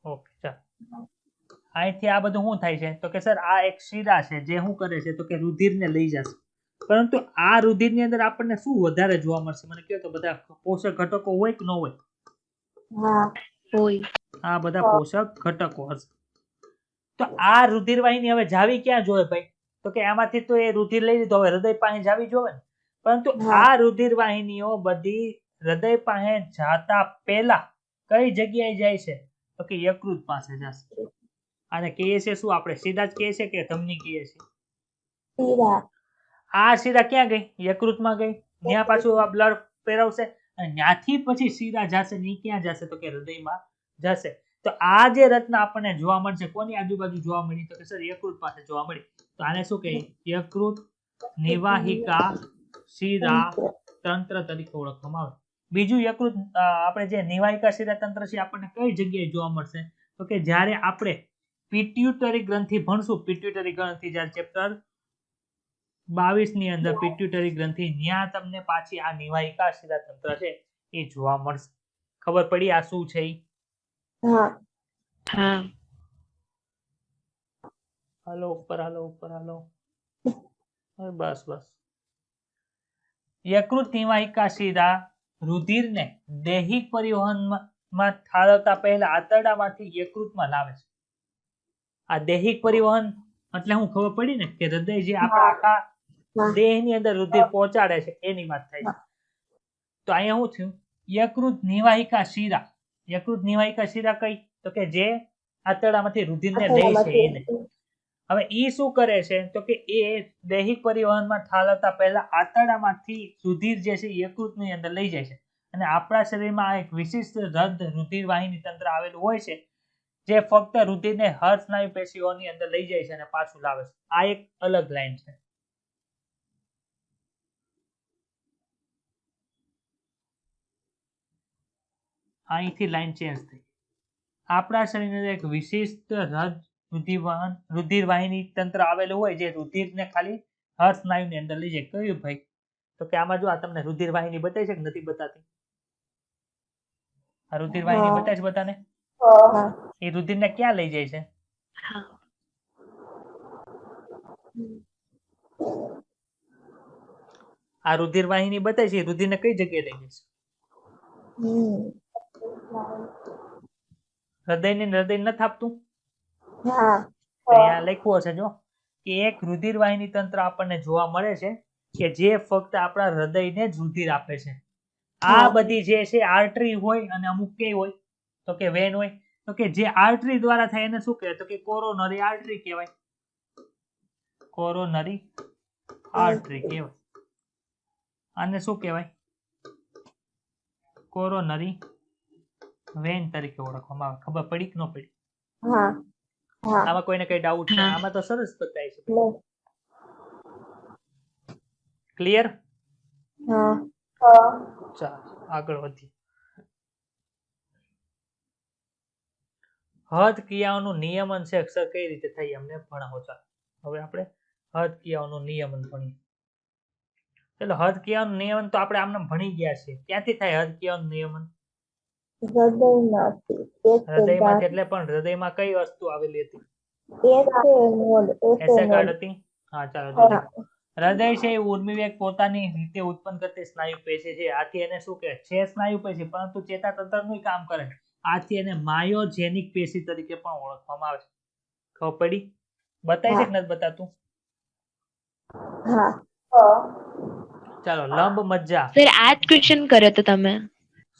ઓકે ચાલો. અહીંથી આ બધું શું થાય છે? તો કે સર આ એક શીરા છે જે શું કરે છે? તો કે રુધિરને લઈ જશે. પરંતુ આ રુધિરની અંદર આપણને શું વધારે જોવા મળશે? મને કહો તો. બધા પોષક ઘટકો હોય કે ન હોય? હોય. આ બધા પોષક ઘટકો હશે. તો આ રુધિર વાહિની હવે જાવી ક્યાં જોવે ભાઈ? તો કે આમાંથી તો એ રુધિર લઈ લીધો, હવે હૃદય પાસે જાવી જોવે ને. પરંતુ આ રુધિર વાહિનીઓ બધી હૃદય પાસે જાતા પહેલા કઈ જગ્યાએ જાય છે? તો કે યકૃત પાસે જશે. આને કહીએ છે શું આપણે? શીરા જ કહીએ છે કે ધમની કહીએ છીએ? આ શીરા ક્યાં ગઈ? યકૃતમાં ગઈ. ત્યાં પાછું આ બ્લડ ફેરવશે અને ત્યાંથી પછી શીરા જશે ને ક્યાં જશે? તો કે હૃદયમાં જશે. તો આ જે રચના આપણને જોવા મળશે કોની આજુબાજુ જોવા મળી? તો કે સર યકૃત પાસે જોવા મળી. તો આને શું કહીએ? યકૃત નિવાહિકા શીરા તંત્ર તરીકે ઓળખવામાં આવે. બીજું યકૃત આપણે જે નિવાહિકા શીરા તંત્ર છે આપણને કઈ જગ્યાએ જોવા મળશે? તો કે જ્યારે આપણે પિટ્યુટરી ગ્રંથિ ભણશું, પિટ્યુટરી ગ્રંથિ જ્યારે ચેપ્ટર 22 ની અંદર પિટ્યુટરી ગ્રંથિ, ત્યાં તમને પાછી આ નિવાહિકા શીરા તંત્ર છે એ જોવા મળશે. ખબર પડી આ શું છે? હા. હાલો ઉપર, હાલો ઉપર, હાલો. બસ બસ. યકૃત નિવાહિકા શીરા રુધિરને દૈહિક પરિવહનમાં ઠાલવતા પહેલા આંતરડામાંથી યકૃતમાં લાવે છે. આ દૈહિક પરિવહન એટલે હું ખબર પડી ને કે હૃદય જે આપણા આખા દેહની અંદર રુધિર પહોંચાડે છે એની વાત થાય છે. તો અહીંયા શું થયું? યકૃત નિવાહિકા શીરા. યકૃત નિવાહિકા શીરા કઈ? તો કે જે આંતરડામાંથી રુધિરને લે છે એને. હવે ઈ શું કરે છે? તો કે એ દૈહિક પરિવહનમાં ઠાલવતા પહેલા આંતરડામાંથી રુધિર જે છે યકૃતની અંદર લઈ જાય છે. અને આપણા શરીરમાં એક વિશિષ્ટ રુધિર વાહિની તંત્ર આવેલું હોય છે જે ફક્ત રુધિરને હર્ષસ્નાયુ પેશીઓની અંદર લઈ જાય છે અને પાછું લાવે છે. આ એક અલગ લાઈન છે. અહીંથી લાઈન ચેન્જ થઈ. આપણા શરીરની એક વિશિષ્ટ રુધિર વાહિની તંત્ર આવેલું હોય જે રુધિરને ખાલી હર્ષસ્નાયુની અંદર લઈ જાય. કયું ભાઈ? તો કે આમાં જો આ તમને રુધિર વાહિની બતાવી છે કે નથી બતાતી? આ રુધિર વાહિની બતાવી છે બધાને? એ રુધિરને ક્યાં લઈ જાય છે? આ રુધિર વાહિની બતાવી છે, રુધિરને કઈ જગ્યાએ લઈ જાય છે? હૃદયને નથી આપતું? અહીંયા લખ્યું હશે જો કે એક રુધિર વાહિની તંત્ર આપણને જોવા મળે છે કે જે ફક્ત આપણા હૃદયને જ રુધિર આપે છે. આ બધી જે છે આર્ટરી હોય અને અમુક કે હોય તો કે વેન હોય. તો કે જે આર્ટરી દ્વારા થાય એને શું કહેવાય? તો કે કોરોનરી આર્ટરી કહેવાય. કોરોનરી આર્ટરી કહેવાય. આને શું કહેવાય? કોરોનરી વેન તરીકે ઓળખવામાં આવે. ખબર પડી કે ન પડી? હા હા આમાં કોઈને કઈ ડાઉટ છે? હા. આમાં તો સરસ બતાય છે. લે. ક્લિયર? હા ચાલો આગળ વધીએ. હદ ક્રિયાઓનું નિયમન છે અક્ષર કઈ રીતે થાય અમને ભણાવો. ચાલો હવે આપણે હદ ક્રિયાઓનું નિયમન ભણીએ. ચલો હદ ક્રિયાઓનું નિયમન તો આપણે આમને ભણી ગયા છે. ક્યાંથી થાય હદ ક્રિયાઓનું નિયમન? હૃદયમાંથી હૃદયમાંથી. એટલે પણ હૃદયમાં કઈ વસ્તુ આવેલી હતી? એસે કાર્ડ હતી. હા ચાલો જોજો. હૃદય છે એ ઉર્મિવેગ પોતાની રીતે ઉત્પન્ન કરતી સ્નાયુ પેશી છે. આથી એને શું કહે છે? સ્નાયુ પેશી, પરંતુ ચેતાતંત્રનું કામ કરે. આથી એને માયોજેનિક પેશી તરીકે પણ ઓળખવામાં આવે છે. ખબર પડી? બતાય છે કે નથી બતાતું? હા ચાલો લંબ મજ્જા. સર આ જ ક્વેશ્ચન કર્યો હતો તમે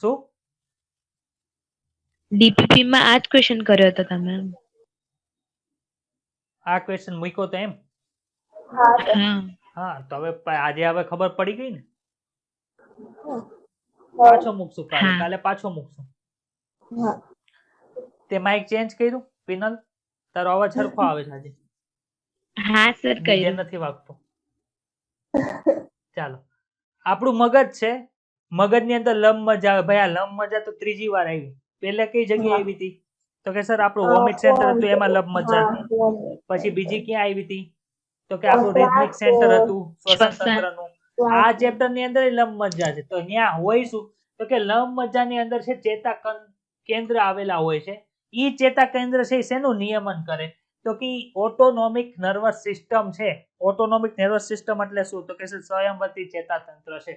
શું? ડીપીપી માં આ જ ક્વેશ્ચન કર્યો હતો તમે. આ ક્વેશ્ચન મૂક્યો તો એમ? હા હા હા તો હવે આજે હવે ખબર પડી ગઈ ને. પાછો મૂકશું કાલે. હા. કાલે પાછો મૂકશું. હા તે માઇક ચેન્જ કર્યું? પિનલ તારો અવાજ સરખો આવે છે આજે. હા સર ડીજે કર્યું. નથી વાગતો. ચાલો આપણું મગજ છે. મગજની અંદર લંબ મજા આવે. ભાઈ આ લંબ મજા તો ત્રીજી વાર આવી. પહેલા કઈ જગ્યાએ આવી હતી? તો કે સર આપણું વોમિટ સેન્ટર હતું એમાં લંબ મજા હતી. પછી બીજી ક્યાં આવી હતી? તો કે આપણું રિધમિક સેન્ટર હતું શ્વસન તંત્રનું. આ ચેપ્ટર ની અંદર લંબ મજ્જા છે. તો ત્યાં હોય શું? તો કે લંબ મજ્જાની અંદર છે ચેતા કેન્દ્ર આવેલા હોય છે. ઈ ચેતા કેન્દ્ર છે શેનું નિયમન કરે? તો કે ઓટોનોમિક નર્વસ સિસ્ટમ છે. ઓટોનોમિક નર્વસ સિસ્ટમ એટલે શું? તો કે સ્વયંવર્તી ચેતાતંત્ર છે.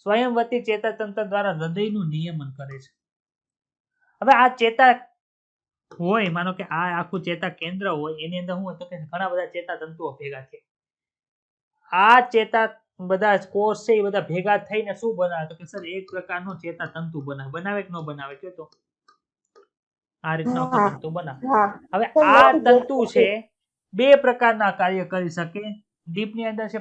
સ્વયંવર્તી ચેતાતંત્ર દ્વારા હૃદયનું નિયમન કરે છે. હવે આ ચેતા હોય, માનો કે આ આખું ચેતા કેન્દ્ર હોય, એની અંદર શું હોય? તો કે ઘણા બધા ચેતાતંતુઓ ભેગા છે. આ ચેતા બધા કોષ છે એ બધા ભેગા થઈને શું બનાવે? તો કે સર એક પ્રકારનો ચેતાતંતુ બનાવે. બનાવે કે ન બનાવે? કયો તો. આ રીતનો આખો તંતુ બનાવે. હવે આ તંતુ છે બે પ્રકારના કાર્ય કરી શકે. ડીપ ની અંદર છે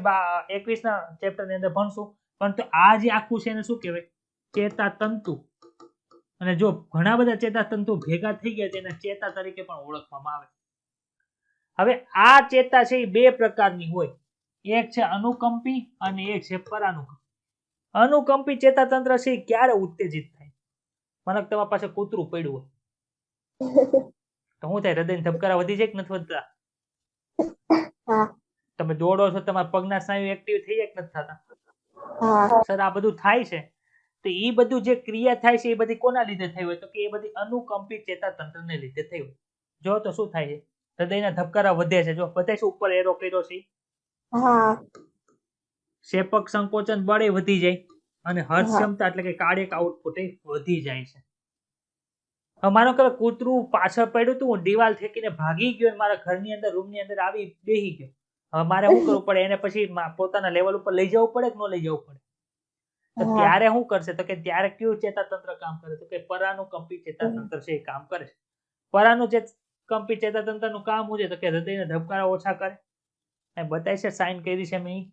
21 ના ચેપ્ટર ની અંદર ભણશું. પરંતુ આ જે આખું છે એને શું કહેવાય? ચેતાતંતુ. અને જો ઘણા બધા ચેતાતંતુ ભેગા થઈ ગયા તેને ચેતા તરીકે પણ ઓળખવામાં આવે. હવે આ ચેતા છે એ બે પ્રકારની હોય. એક છે અનુકંપી અને એક છે પરાનુકંપી. અનુકંપી ચેતાતંત્ર છે એ ક્યારે ઉત્તેજિત થાય? મને તમારી પાસે કૂતરું પડ્યું હોય તો શું થાય? હૃદયના ધબકારા વધી જાય કે નથી વધતા? તમે દોડો છો, તમારા પગના સ્નાયુ એક્ટિવ થઈ જાય કે નથી થતા? સર આ બધું થાય છે. તો એ બધું જે ક્રિયા થાય છે એ બધી કોના લીધે થઈ હોય? તો કે એ બધી અનુકંપી ચેતાતંત્રને લીધે થઈ હોય. જો તો શું થાય છે? હૃદયના ધબકારા વધે છે. જો બતાય છે ઉપર એરો કર્યો છે. શેપક સંકોચન બળ એ વધી જાય અને હર્ષ ક્ષમતા એટલે કે કાર્ડિયક આઉટપુટ એ વધી જાય છે. હવે માનો કે કૂતરું પાછળ પડ્યું હતું, હું દિવાલ ઠેકીને ભાગી ગયો, મારા ઘરની અંદર રૂમની અંદર આવી બેહી ગયો. હવે મારે શું કરવું પડે? એને પછી પોતાના લેવલ ઉપર લઈ જવું પડે કે ન લઈ જવું પડે? તો ત્યારે શું કરશે? તો કે ત્યારે કયું ચેતાતંત્ર કામ કરે? તો કે પરાનુકંપી ચેતાતંત્ર છે એ કામ કરે છે. પરાનુકંપી ચેતાતંત્રનું કામ શું છે? તો કે હૃદયના ધબકારા ઓછા કરે. બતાય છે સાઇન કરી છે મેં.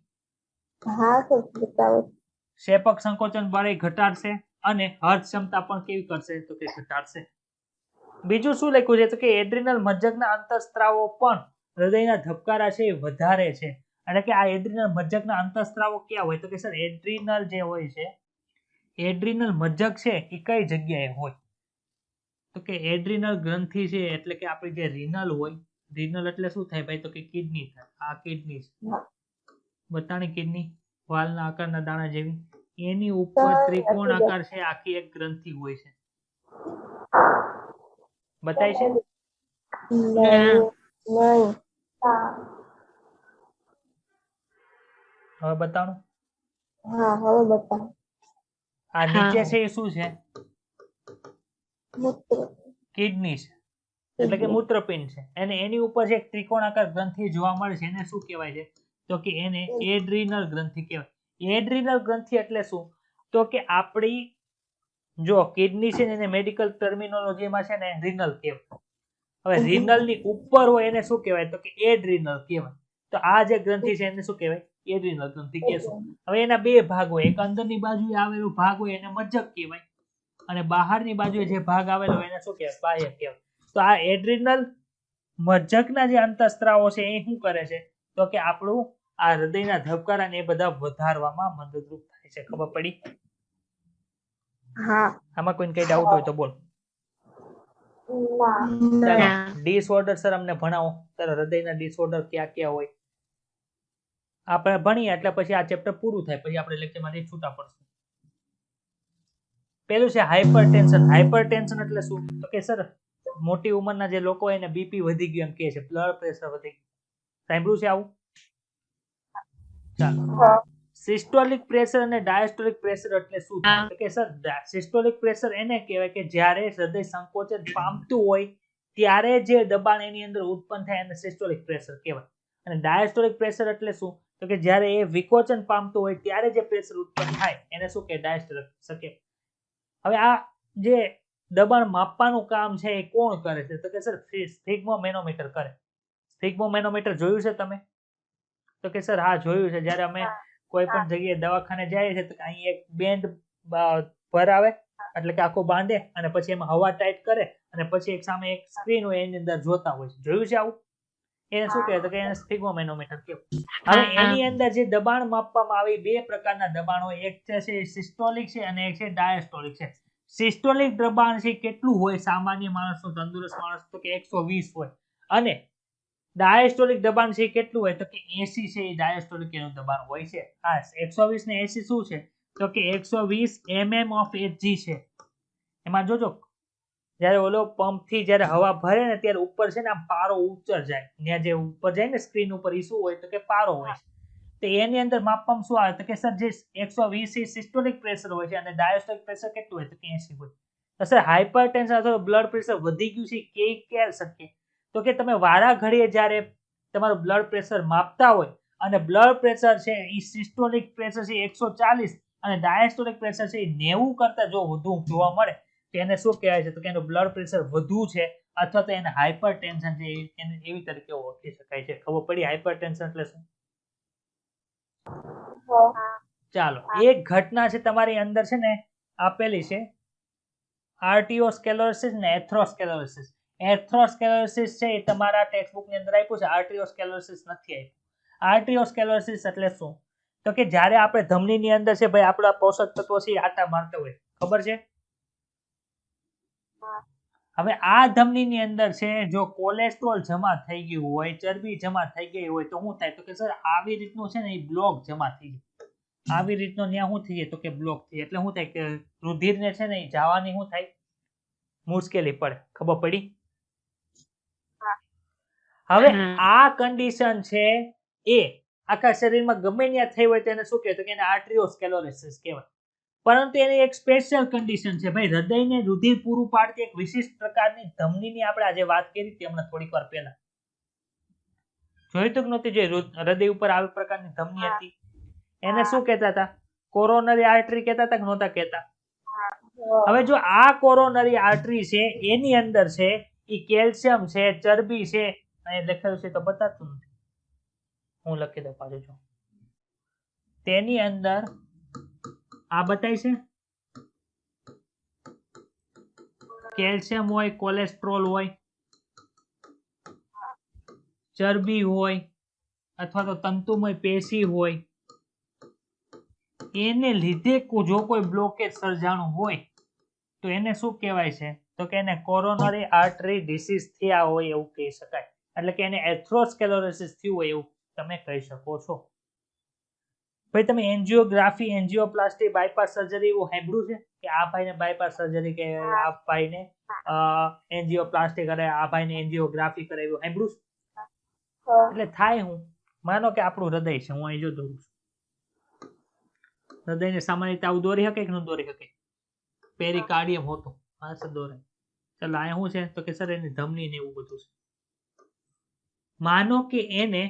શેપક સંકોચન બળ ઘટાડશે અને હર્ષ ક્ષમતા પણ કેવી કરશે? તો કે ઘટાડશે. બીજું શું લખ્યું છે? તો કે એડ્રિનલ મજ્જકના અંતઃસ્ત્રાવો પણ હૃદયના ધબકારા છે એ વધારે છે. એટલે કે આ એડ્રિનલ મજ્જકના અંતઃસ્ત્રાવો ક્યાં હોય? તો કે સર એડ્રિનલ જે હોય છે, એડ્રિનલ મજ્જક છે એ કઈ જગ્યાએ હોય? તો કે એડ્રિનલ ગ્રંથિ છે એટલે કે આપણી જે રિનલ હોય, રિનલ એટલે શું થાય ભાઈ? તો કે કિડની થાય. આ કિડની છે, બતાણી કિડની, વાલના આકારના દાણા જેવી. એની ઉપર ત્રિકોણ આકાર છે આખી એક ગ્રંથિ હોય છે. બતાય છે? હવે બતાણું. આ નીચે છે એ શું છે? કિડની છે એટલે કે મૂત્રપિંડ છે. અને એની ઉપર જે ત્રિકોણાકાર ગ્રંથિ જોવા મળે છે એને શું કહેવાય છે? તો કે એને એડ્રિનલ ગ્રંથિ કહેવાય. એડ્રિનલ ગ્રંથિ એટલે શું? તો કે આપણી જો કિડની છે ને એને મેડિકલ ટર્મિનોલોજીમાં છે ને રિનલ કહેવાય. હવે રિનલ ની ઉપર હોય એને શું કહેવાય? તો કે એડ્રિનલ કહેવાય. તો આ જે ગ્રંથિ છે એને શું કહેવાય? એડ્રિનલ ગ્રંથિ કહેશું. હવે એના બે ભાગ હોય. એક અંદરની બાજુએ આવેલો ભાગ હોય એને મજ્જક કહેવાય અને બહારની બાજુએ જે ભાગ આવેલો એને શું કહેવાય? બાહ્ય કહેવાય. તો આ એડ્રિનલ મજ્જકના જે અંતઃસ્ત્રાવો છે એ શું કરે છે? તો કે આપણું આ હૃદયના ધબકારા ને એ બધા વધારવામાં મદદરૂપ થાય છે. ખબર પડી? હા. આમાં કોઈને કઈ ડાઉટ હોય તો બોલ. ના. ના. ડિસઓર્ડર સર અમને ભણાવો. સર હૃદયના ડિસઓર્ડર ક્યાં ક્યાં હોય? આપણે ભણીએ એટલે પછી આ ચેપ્ટર પૂરું થાય, પછી આપણે લેક્ચરમાંથી છૂટા પડશું. પેલું છે હાઇપરટેન્શન. હાઇપરટેન્શન એટલે શું? તો કે સર મોટી ઉંમરના જે લોકો હોય એને બીપી વધી ગયું એમ કહે છે, બ્લડ પ્રેશર વધી ગયું. સાંભળ્યું છે આવું? ચાલો. સિસ્ટોલિક પ્રેશર અને ડાયસ્ટોલિક પ્રેશર એટલે શું? હા. તો કે સર સિસ્ટોલિક પ્રેશર એને કહેવાય કે જ્યારે હૃદય સંકોચન પામતું હોય ત્યારે જે દબાણ એની અંદર ઉત્પન્ન થાય એને સિસ્ટોલિક પ્રેશર કહેવાય. અને ડાયસ્ટોલિક પ્રેશર એટલે શું? તો કે જ્યારે એ વિકોચન પામતું હોય ત્યારે જે પ્રેશર ઉત્પન્ન થાય એને શું કહે? ડાયસ્ટોલિક પ્રેશર કહેવાય. હવે આ જે દબાણ માપવાનું કામ છે એ કોણ કરે છે? તો કે સર સ્ફિગ્મોમેનોમીટર કરે. સ્ફિગ્મોમેનોમીટર જોયું છે તમે? તો કે સર હા જોયું છે. જ્યારે અમે કોઈ પણ જગ્યાએ દવાખાને જાય છે તો અહીં એક બેન્ડ ભરાવે એટલે કે આખું બાંધે અને પછી એમાં હવા ટાઈટ કરે અને પછી એક સામે એક સ્ક્રીન હોય એની અંદર જોતા હોય છે. જોયું છે આવું? એને શું કહે? તો કે એને સ્ફિગ્મોમેનોમીટર કહેવાય. હવે એની અંદર જે દબાણ માપવામાં આવે બે પ્રકારના દબાણ હોય. એક છે સિસ્ટોલિક છે અને એક છે ડાયસ્ટોલિક છે. સિસ્ટોલિક દબાણ છે કેટલું હોય સામાન્ય માણસનું, તંદુરસ્ત માણસ? તો કે 120 હોય. અને ડાયસ્ટોલિક દબાણ છે કેટલું હોય? તો કે 80 છે. એ ડાયસ્ટોલિક એનું દબાણ હોય છે. હા, 120 ને 80 શું છે? તો કે 120 mm of Hg છે. એમાં જોજો જ્યારે ઓલો પંપ થી જ્યારે હવા ભરે ને ત્યારે ઉપર છે ને આમ પારો ઉચ્ચર જાય, ત્યાં જે ઉપર જાય ને સ્ક્રીન ઉપર એ શું હોય? તો કે પારો હોય છે. તો એની અંદર માપવામાં શું આવે? તો કે સર જે 120 એ સિસ્ટોલિક પ્રેશર હોય છે અને ડાયસ્ટોલિક પ્રેશર કેટલું હોય? તો કે 80 હોય. તો સર હાઇપરટેન્શન અથવા બ્લડ પ્રેશર વધી ગયું છે કે ક્યારે શક્ય? તો કે તમે વારા ઘડીએ જ્યારે તમારું બ્લડ પ્રેશર માપતા હોય અને બ્લડ પ્રેશર છે એ સિસ્ટોલિક પ્રેશર છે 140 અને ડાયસ્ટોલિક પ્રેશર છે એ 90 કરતા જો વધુ જોવા મળે તો એને શું કહેવાય છે? તો કે એનું બ્લડ પ્રેશર વધુ છે અથવા તો એને હાઇપરટેન્શન છે એને એવી તરીકે ઓળખી શકાય છે. ખબર પડી હાઇપરટેન્શન એટલે શું? ચાલો, એક ઘટના છે તમારી અંદર છે ને આપેલી છે આર્ટિયોસ્ક્લેરોસિસ ને એથ્રોસ્ક્લેરોસિસ. એથ્રોસ્ક્લેરોસિસ છે એ તમારા ટેક્સ્ટબુક ની અંદર આપ્યું છે, આર્ટિયોસ્ક્લેરોસિસ નથી આપ્યું. આર્ટિયોસ્ક્લેરોસિસ એટલે શું? તો કે જ્યારે આપણે ધમનીની અંદર છે ભાઈ આપણા પોષક તત્વો છે આટા મારતા હોય, ખબર છે? હવે આ ધમનીની અંદર છે જો કોલેસ્ટ્રોલ જમા થઈ ગયું હોય, ચરબી જમા થઈ ગઈ હોય તો શું થાય? તો કે સર આવી રીતનું છે ને એ બ્લોક જમા થઈ જાય. આવી રીતનો ત્યાં શું થઈ જાય? તો કે બ્લોક થઈ એટલે શું થાય? કે રુધિરને છે ને એ જવાની શું થાય? મુશ્કેલી પડે. ખબર પડી? હવે આ કન્ડિશન છે એ આખા શરીરમાં ગમે ત્યાં થઈ હોય તેને શું કહેવાય? તો કે એને આર્ટિયોસ્ક્લેરોસિસ કહેવાય. પરંતુ એની એક સ્પેશિયલ કન્ડિશન છે ભાઈ, હૃદયને રુધિર પૂરું પાડતી એક વિશિષ્ટ પ્રકારની ધમનીની આપણે આજે વાત કરી હતી હમણાં થોડીક વાર પહેલા. જોયું તો કે નહોતી? જે હૃદય ઉપર આવી પ્રકારની ધમની હતી એને શું કહેતા હતા? કોરોનરી આર્ટરી કહેતા હતા કે નહોતા કહેતા? હવે જો આ કોરોનરી આર્ટરી છે એની અંદર છે એ કેલ્શિયમ છે, ચરબી છે, અહીં લખેલું છે તો બતાતું નથી, હું લખી દઉં પાછું જો. તેની અંદર આ બતાય છે કેલ્શિયમ હોય, કોલેસ્ટ્રોલ હોય, ચરબી હોય અથવા તો તંતુમય પેશી હોય. એને લીધે જો કોઈ બ્લોકેજ સર્જાણું હોય તો એને શું કહેવાય છે? તો કે એને કોરોનરી આર્ટરી ડિસીઝ થયા હોય એવું કહી શકાય. એટલે કે એને એથ્રોસ્ક્લેરોસિસ થયું હોય એવું તમે કહી શકો છો. ભાઈ તમે એન્જિયોગ્રાફી, એન્જિયોપ્લાસ્ટી, બાયપાસ સર્જરી એવું સાંભળ્યું છે કે આ ભાઈને બાયપાસ સર્જરી કે આ ભાઈને એન્જિયોપ્લાસ્ટી કરે, આ ભાઈને એન્જિયોગ્રાફી કરે એવું સાંભળ્યું? એટલે થાય હું માનો કે આપણું હૃદય છે, હું અહીં જો દોરું છું. હૃદયને સામાન્ય રીતે આવું દોરી શકે કે ન દોરી શકે? પેરિકાર્ડિયમ હોતું હા સર દોરે. ચાલો અહીંયા શું છે? તો કે સર એની ધમની ને એવું બધું છે. માનો કે એને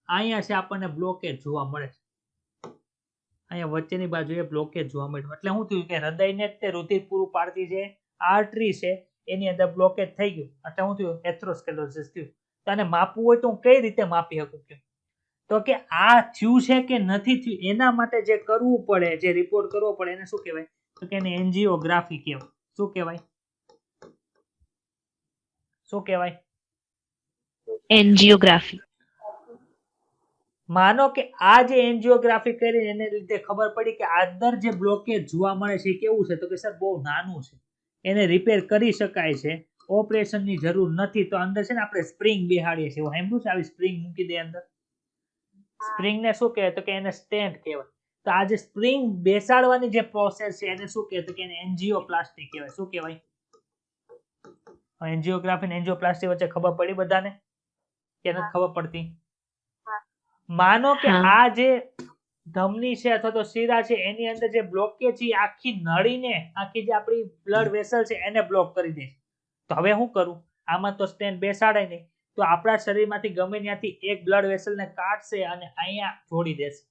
અહીંયા છે આપણને બ્લોકેજ જોવા મળે છે, અહીંયા વચ્ચેની બાજુએ બ્લોકેજ જોવા મળ્યું એટલે શું થયું? કે હૃદયને તે રુધિર પૂરું પાડતી જે આર્ટરી છે એની અંદર બ્લોકેજ થઈ ગયું એટલે શું થયું? એથ્રોસ્ક્લેરોસિસ થયું. તો આને માપવું હોય તો હું કઈ રીતે માપી શકું? તો કે આ થયું છે કે નથી થયું એના માટે જે કરવું પડે, જે રિપોર્ટ કરવો પડે એને શું કહેવાય? તો કે એને એન્જિયોગ્રાફી કહેવાય. શું કહેવાય? શું કહેવાય? એન્જિયોગ્રાફી. માનો કે આ જે એન્જિયોગ્રાફી કરી એને લીધે ખબર પડી કે અંદર જે બ્લોકેજ જોવા મળે છે એ કેવું છે, તો કે સર બહુ નાનું છે, એને રિપેર કરી શકાય છે, ઓપરેશનની જરૂર નથી. તો અંદર છે ને આપણે સ્પ્રિંગ બેહાડીએ છીએ. સાંભળ્યું છે આવી સ્પ્રિંગ મૂકી દે અંદર? સ્પ્રિંગને શું કહેવાય? તો કે એને સ્ટેન્ડ કહેવાય. તો આ જે સ્પ્રિંગ બેસાડવાની જે પ્રોસેસ છે એને શું કહેવાય? તો કે એને એન્જિયોપ્લાસ્ટી કહેવાય. શું કહેવાય? એન્જિયોગ્રાફી ને એન્જિયોપ્લાસ્ટી વચ્ચે ખબર પડી બધાને કે નથી ખબર પડતી? માનો કે આ જે ધમની છે અથવા તો શીરા છે એની અંદર જે બ્લોકેજ છે આખી નળીને, આખી જે આપણી બ્લડ વેસલ છે એને બ્લોક કરી દે. તો હવે શું કરું? આમાં તો સ્ટેન્ડ બેસાડાય નહીં, તો આપણા શરીરમાંથી ગમે ત્યાંથી એક બ્લડ વેસલને કાઢશે અને અહીંયા જોડી દેશે.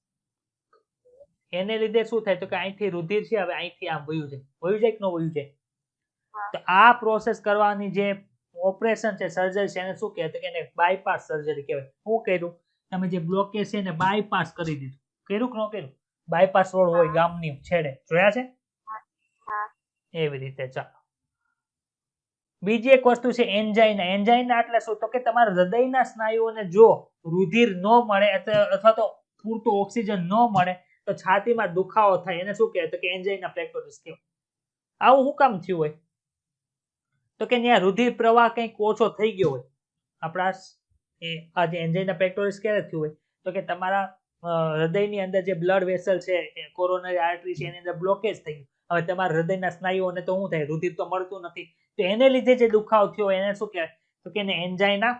એને લીધે શું થાય? તો કે અહીંથી રુધિર છે હવે અહીંથી આમ વયું જાય. વયું જાય કે ન વયું જાય? તો આ પ્રોસેસ કરવાની જે ઓપરેશન છે, સર્જરી છે, એને શું કહેવાય? તો કે એને બાયપાસ સર્જરી કહેવાય. શું કર્યું? તમે જે બ્લોકેજ છે એને બાયપાસ કરી દીધું. કર્યું કે ન કર્યું? બાયપાસ રોડ હોય ગામની છેડે, જોયા છે? એવી રીતે. ચાલો, બીજી એક વસ્તુ છે એન્જાઇના. એન્જાઇના એટલે શું? તો કે તમારા હૃદયના સ્નાયુઓને જો રુધિર ન મળે અથવા તો પૂરતું ઓક્સિજન ન મળે તો છાતીમાં દુખાવો થાય. એને શું કહેવાય? તો કે એન્જાઇના પેક્ટોરિસ કહેવાય. આવું શું કામ થયું હોય? તો કે ત્યાં રુધિર પ્રવાહ કંઈક ઓછો થઈ ગયો હોય. આપણા આ જે એન્જાઇના પેક્ટોરિસ ક્યારે થયું હોય? તો કે તમારા હૃદયની અંદર જે બ્લડ વેસલ છે, કોરોનરી આર્ટરી છે, એની અંદર બ્લોકેજ થઈ ગયું. હવે તમારા હૃદયના સ્નાયુઓને તો શું થાય? રુધિર તો મળતું નથી. તો એને લીધે જે દુખાવો થયો એને શું કહેવાય? તો કે એને એન્જાઇના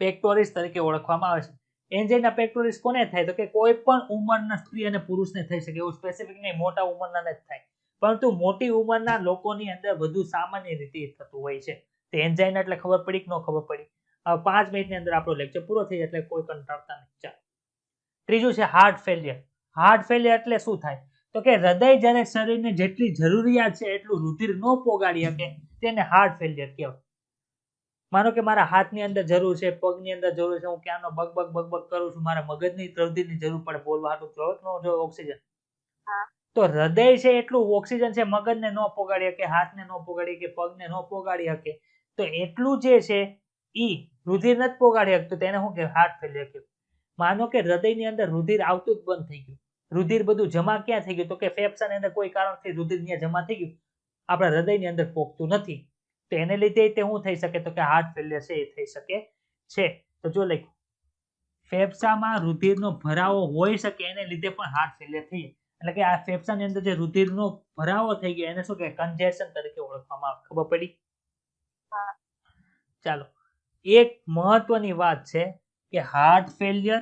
પેક્ટોરિસ તરીકે ઓળખવામાં આવે છે. એન્જાઇના પેક્ટોરિસ કોને થાય? તો કે કોઈ પણ ઉંમરના સ્ત્રી અને પુરુષને થઈ શકે. એવું સ્પેસિફિક નહીં, મોટા ઉંમરના જ થાય. પરંતુ મોટી ઉંમરના લોકોની અંદર વધુ સામાન્ય રીતે થતું હોય છે. તો એન્જાઇના એટલે ખબર પડી કે ન ખબર પડી? 5 મિનિટની અંદર આપણો લેક્ચર પૂરો થઈ જાય એટલે કોઈ કંટાળતા નહીં. ચાલો, ત્રીજું છે હાર્ટ ફેલિયર. હાર્ટ ફેલિયર એટલે શું થાય? તો કે હૃદય જ્યારે શરીરને જેટલી જરૂરિયાત છે એટલું રુધિર ન પોગાડી શકે તેને હાર્ટ ફેલિયર કહેવાય. માનો કે મારા હાથની અંદર જરૂર છે, પગની અંદર જરૂર છે, હું ક્યાંનો બગ કરું છું, મારા મગજની રુધિરની જરૂર પડે બોલવા હાટું, જોવે કે ન જોવે ઓક્સિજન? તો હૃદય છે એટલું ઓક્સિજન છે મગજને ન પોગાડી શકે, હાથને ન પોગાડી શકે, પગને ન પોગાડી શકે. તો એટલું જે છે ઈ રુધિર નથી પોગાડી શકતું, તેને શું કહેવાય? હાર્ટ ફેલિયર કહેવાય. માનો કે હૃદયની અંદર રુધિર આવતું જ બંધ થઈ ગયું. રુધિર બધું જમા ક્યાં થઈ ગયું? તો કે ફેફસાની અંદર કોઈ કારણથી રુધિર ત્યાં જમા થઈ ગયું, આપણા હૃદયની અંદર પોગતું નથી. તો એને લીધે તે શું થઈ શકે? તો કે હાર્ટ ફેલિયર છે એ થઈ શકે છે. તો જો લખ્યું, ફેફસામાં રુધિરનો ભરાવો હોઈ શકે એને લીધે પણ હાર્ટ ફેલિયર થઈ જાય. એટલે કે આ ફેફસાની અંદર જે રુધિરનો ભરાવો થઈ ગયો એને શું કહેવાય? કન્જેશન તરીકે ઓળખવામાં આવે. ખબર પડી? ચાલો, એક મહત્વની વાત છે કે હાર્ટ ફેલિયર,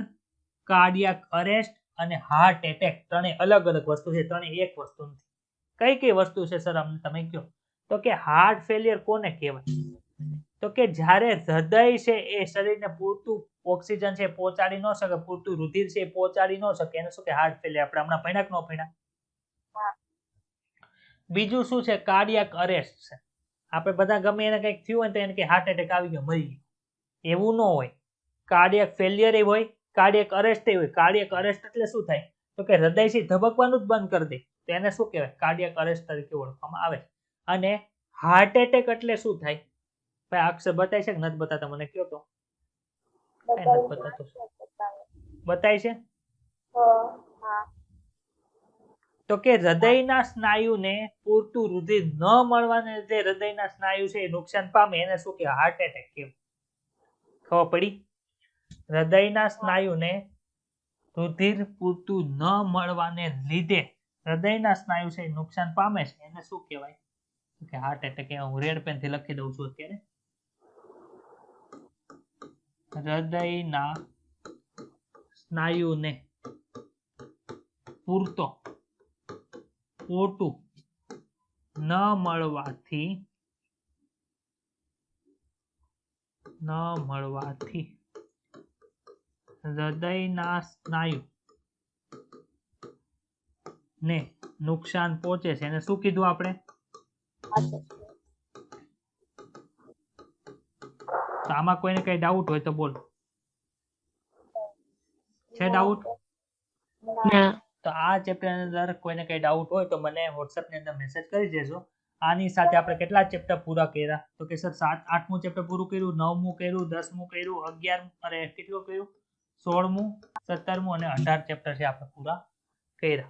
કાર્ડિયાક અરેસ્ટ અને હાર્ટ એટેક ત્રણેય અલગ અલગ વસ્તુ છે. ત્રણેય એક વસ્તુ નથી. કઈ કઈ વસ્તુ છે સર અમને તમે કહો? તો કે હાર્ટ ફેલિયર કોને કહેવાય? તો કે જ્યારે હૃદય છે એ શરીરને પૂરતું ઓક્સિજન છે પહોંચાડી ન શકે, પૂરતું રુધિર છે પહોંચાડી ન શકે, એને શું કે હાર્ટ ફેલિયર. આપણે હમણાં ભણ્યા કે ન ભણ્યા? બીજું શું છે? કાર્ડિયાક અરેસ્ટ છે. આપણે બધા ગમે એને કંઈક થયું હોય તો એને કે હાર્ટ એટેક આવી ગયો, મરી ગયો. એવું ન હોય. કાર્ડિયાક ફેલિયર એ હોય, કાર્ડિયાક અરેસ્ટ એ હોય. કાર્ડિયાક અરેસ્ટ એટલે શું થાય? તો કે હૃદય છે ધબકવાનું જ બંધ કરી દે, તો એને શું કહેવાય? કાર્ડિયાક અરેસ્ટ તરીકે ઓળખવામાં આવે. અને હાર્ટ એટેક એટલે શું થાય? ભાઈ અક્ષર બતાય છે કે નથી બતાતા? મને કહો તો. કઈ નથી બતાતો. બતાય છે? તો કે હૃદયના સ્નાયુને પૂરતું રુધિર ન મળવાને લીધે હૃદયના સ્નાયુ છે એ નુકસાન પામે, એને શું કહેવાય? હાર્ટ એટેક કહેવાય. ખબર પડી? હૃદયના સ્નાયુને રુધિર પૂરતું ન મળવાને લીધે હૃદયના સ્નાયુ છે નુકસાન પામે છે, એને શું કહેવાય? કે હાર્ટ એટેક. હું રેડ પેન થી લખી દઉં છું અત્યારે. હૃદયના સ્નાયુને પૂરતું ન મળવાથી હૃદયના સ્નાયુ ને નુકસાન પહોંચે છે, એને શું કીધું આપણે? તો આમાં કોઈને કઈ ડાઉટ હોય તો બોલો. છે ડાઉટ? ના. તો આ ચેપ્ટર ની અંદર કોઈને કઈ ડાઉટ હોય તો મને WhatsApp ની અંદર મેસેજ કરી દેજો. આની સાથે આપણે કેટલા ચેપ્ટર પૂરા કર્યા? તો કે સર 8મું ચેપ્ટર પૂરું કર્યું, 9મું કર્યું, 10મું કર્યું, 11 અરે કેટલું કર્યું, 16મું, 17મું અને 18 ચેપ્ટર છે આપણે પૂરા કર્યા.